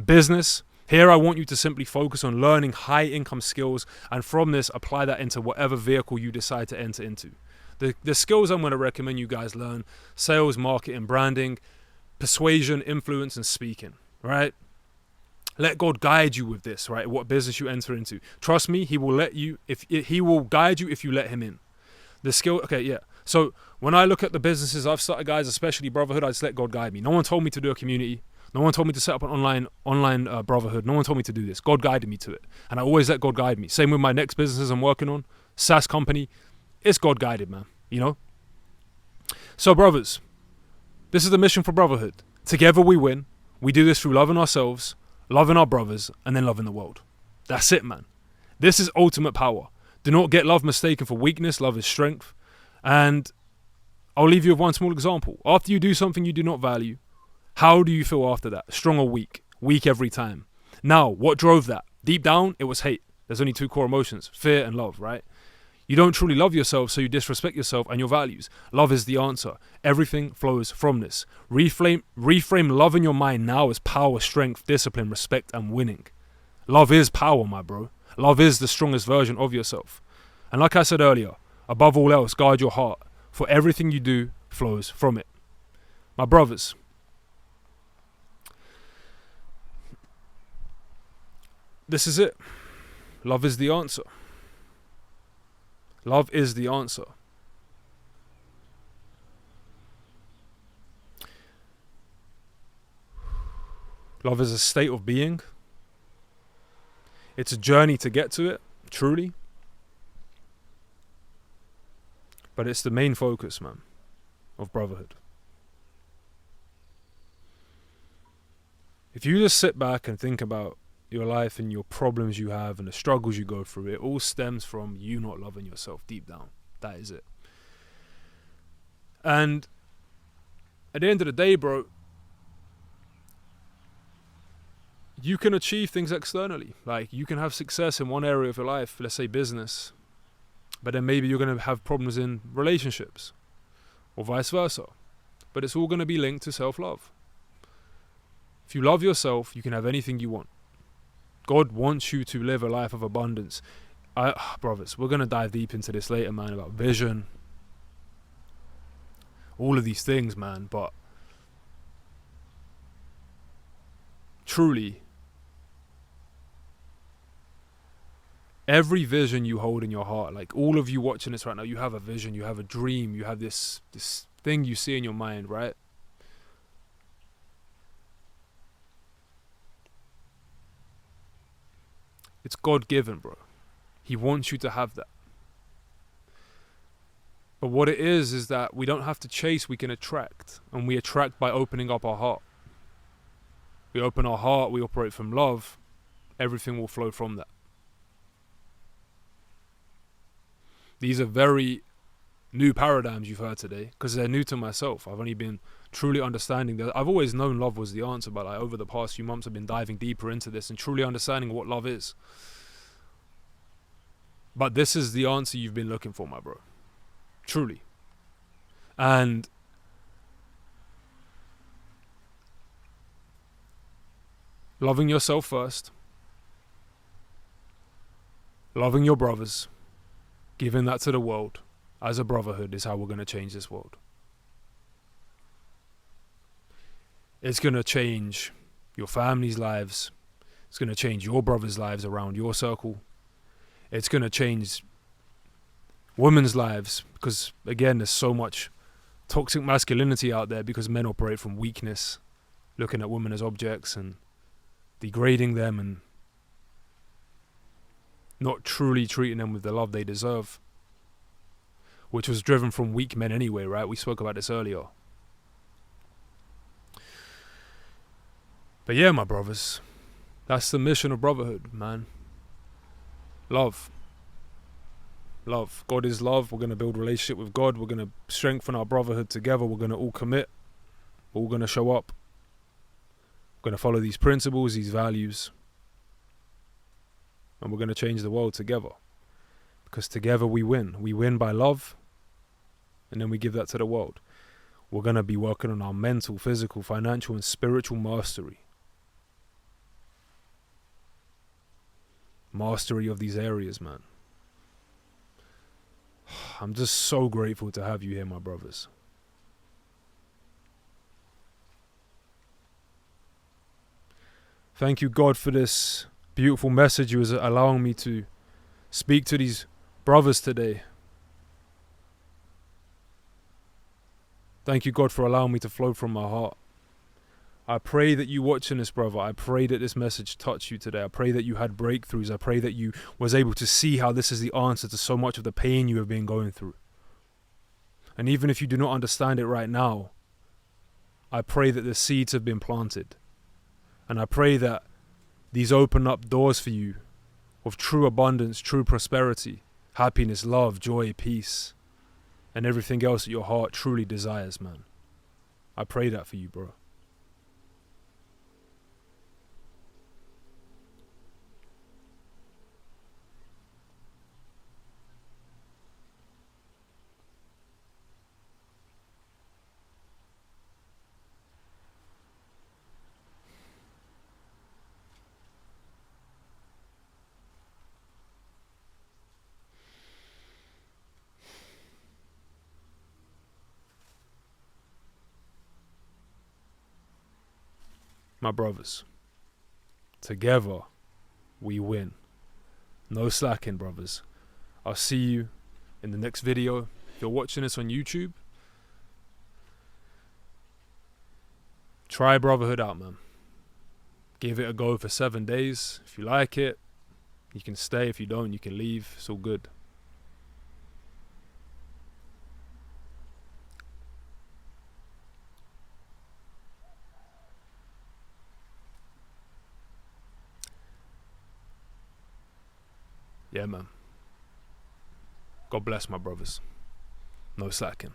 Business. Here I want you to simply focus on learning high income skills, and from this apply that into whatever vehicle you decide to enter into. The skills I'm going to recommend you guys learn: sales, marketing, branding, persuasion, influence, and speaking, right? Let God guide you with this, right? What business you enter into. Trust me, he will he will guide you if you let him in. The skill, okay, yeah. So when I look at the businesses I've started, guys, especially brotherhood, I just let God guide me. No one told me to do a community. No one told me to set up an online brotherhood. No one told me to do this. God guided me to it. And I always let God guide me. Same with my next businesses I'm working on, SaaS company. It's God guided, man, you know? So, brothers, this is the mission for brotherhood. Together we win. We do this through loving ourselves, loving our brothers, and then loving the world. That's it, man. This is ultimate power. Do not get love mistaken for weakness. Love is strength. And I'll leave you with one small example. After you do something you do not value, how do you feel after that? Strong or weak? Weak every time. Now, what drove that? Deep down, it was hate. There's only two core emotions, fear and love, right? You don't truly love yourself, so you disrespect yourself and your values. Love is the answer. Everything flows from this. Reframe love in your mind now as power, strength, discipline, respect, and winning. Love is power, my bro. Love is the strongest version of yourself. And like I said earlier, above all else, guard your heart, for everything you do flows from it. My brothers, this is it. Love is the answer. Love is the answer. Love is a state of being. It's a journey to get to it, truly. But it's the main focus, man, of brotherhood. If you just sit back and think about your life and your problems you have and the struggles you go through, it all stems from you not loving yourself deep down. That is it. And at the end of the day, bro, you can achieve things externally. Like, you can have success in one area of your life, let's say business, but then maybe you're going to have problems in relationships or vice versa. But it's all going to be linked to self-love. If you love yourself, you can have anything you want. God wants you to live a life of abundance. Brothers, we're going to dive deep into this later, man, about vision. All of these things, man, but truly, every vision you hold in your heart, like all of you watching this right now, you have a vision, you have a dream, you have this thing you see in your mind, right? It's God-given, bro. He wants you to have that. But what it is that we don't have to chase, we can attract. And we attract by opening up our heart. We open our heart, we operate from love, everything will flow from that. These are very new paradigms you've heard today, because they're new to myself. I've only been truly understanding that. I've always known love was the answer, but like over the past few months I've been diving deeper into this and truly understanding what love is. But this is the answer you've been looking for, my bro. Truly. And loving yourself first, loving your brothers, giving that to the world as a brotherhood is how we're going to change this world. It's going to change your family's lives. It's going to change your brothers' lives around your circle. It's going to change women's lives because, again, there's so much toxic masculinity out there because men operate from weakness, looking at women as objects and degrading them and not truly treating them with the love they deserve, which was driven from weak men anyway, right? We spoke about this earlier. But yeah, my brothers, that's the mission of brotherhood, man. Love. Love. God is love. We're going to build a relationship with God. We're going to strengthen our brotherhood together. We're going to all commit. We're all going to show up. We're going to follow these principles, these values. And we're going to change the world together. Because together we win. We win by love. And then we give that to the world. We're going to be working on our mental, physical, financial, and spiritual mastery. Mastery of these areas, man. I'm just so grateful to have you here, my brothers. Thank you, God, for this beautiful message you was allowing me to speak to these brothers today. Thank you, God, for allowing me to flow from my heart. I pray that you watching this, brother. I pray that this message touched you today. I pray that you had breakthroughs. I pray that you was able to see how this is the answer to so much of the pain you have been going through. And even if you do not understand it right now, I pray that the seeds have been planted. And I pray that these open up doors for you of true abundance, true prosperity, happiness, love, joy, peace, and everything else that your heart truly desires, man. I pray that for you, bro. My brothers, together we win. No slacking, brothers. I'll see you in the next video. If you're watching this on YouTube, try Brotherhood out, man. Give it a go for 7 days. If you like it, you can stay. If you don't, you can leave. It's all good. Yeah, man. God bless, my brothers. No slacking.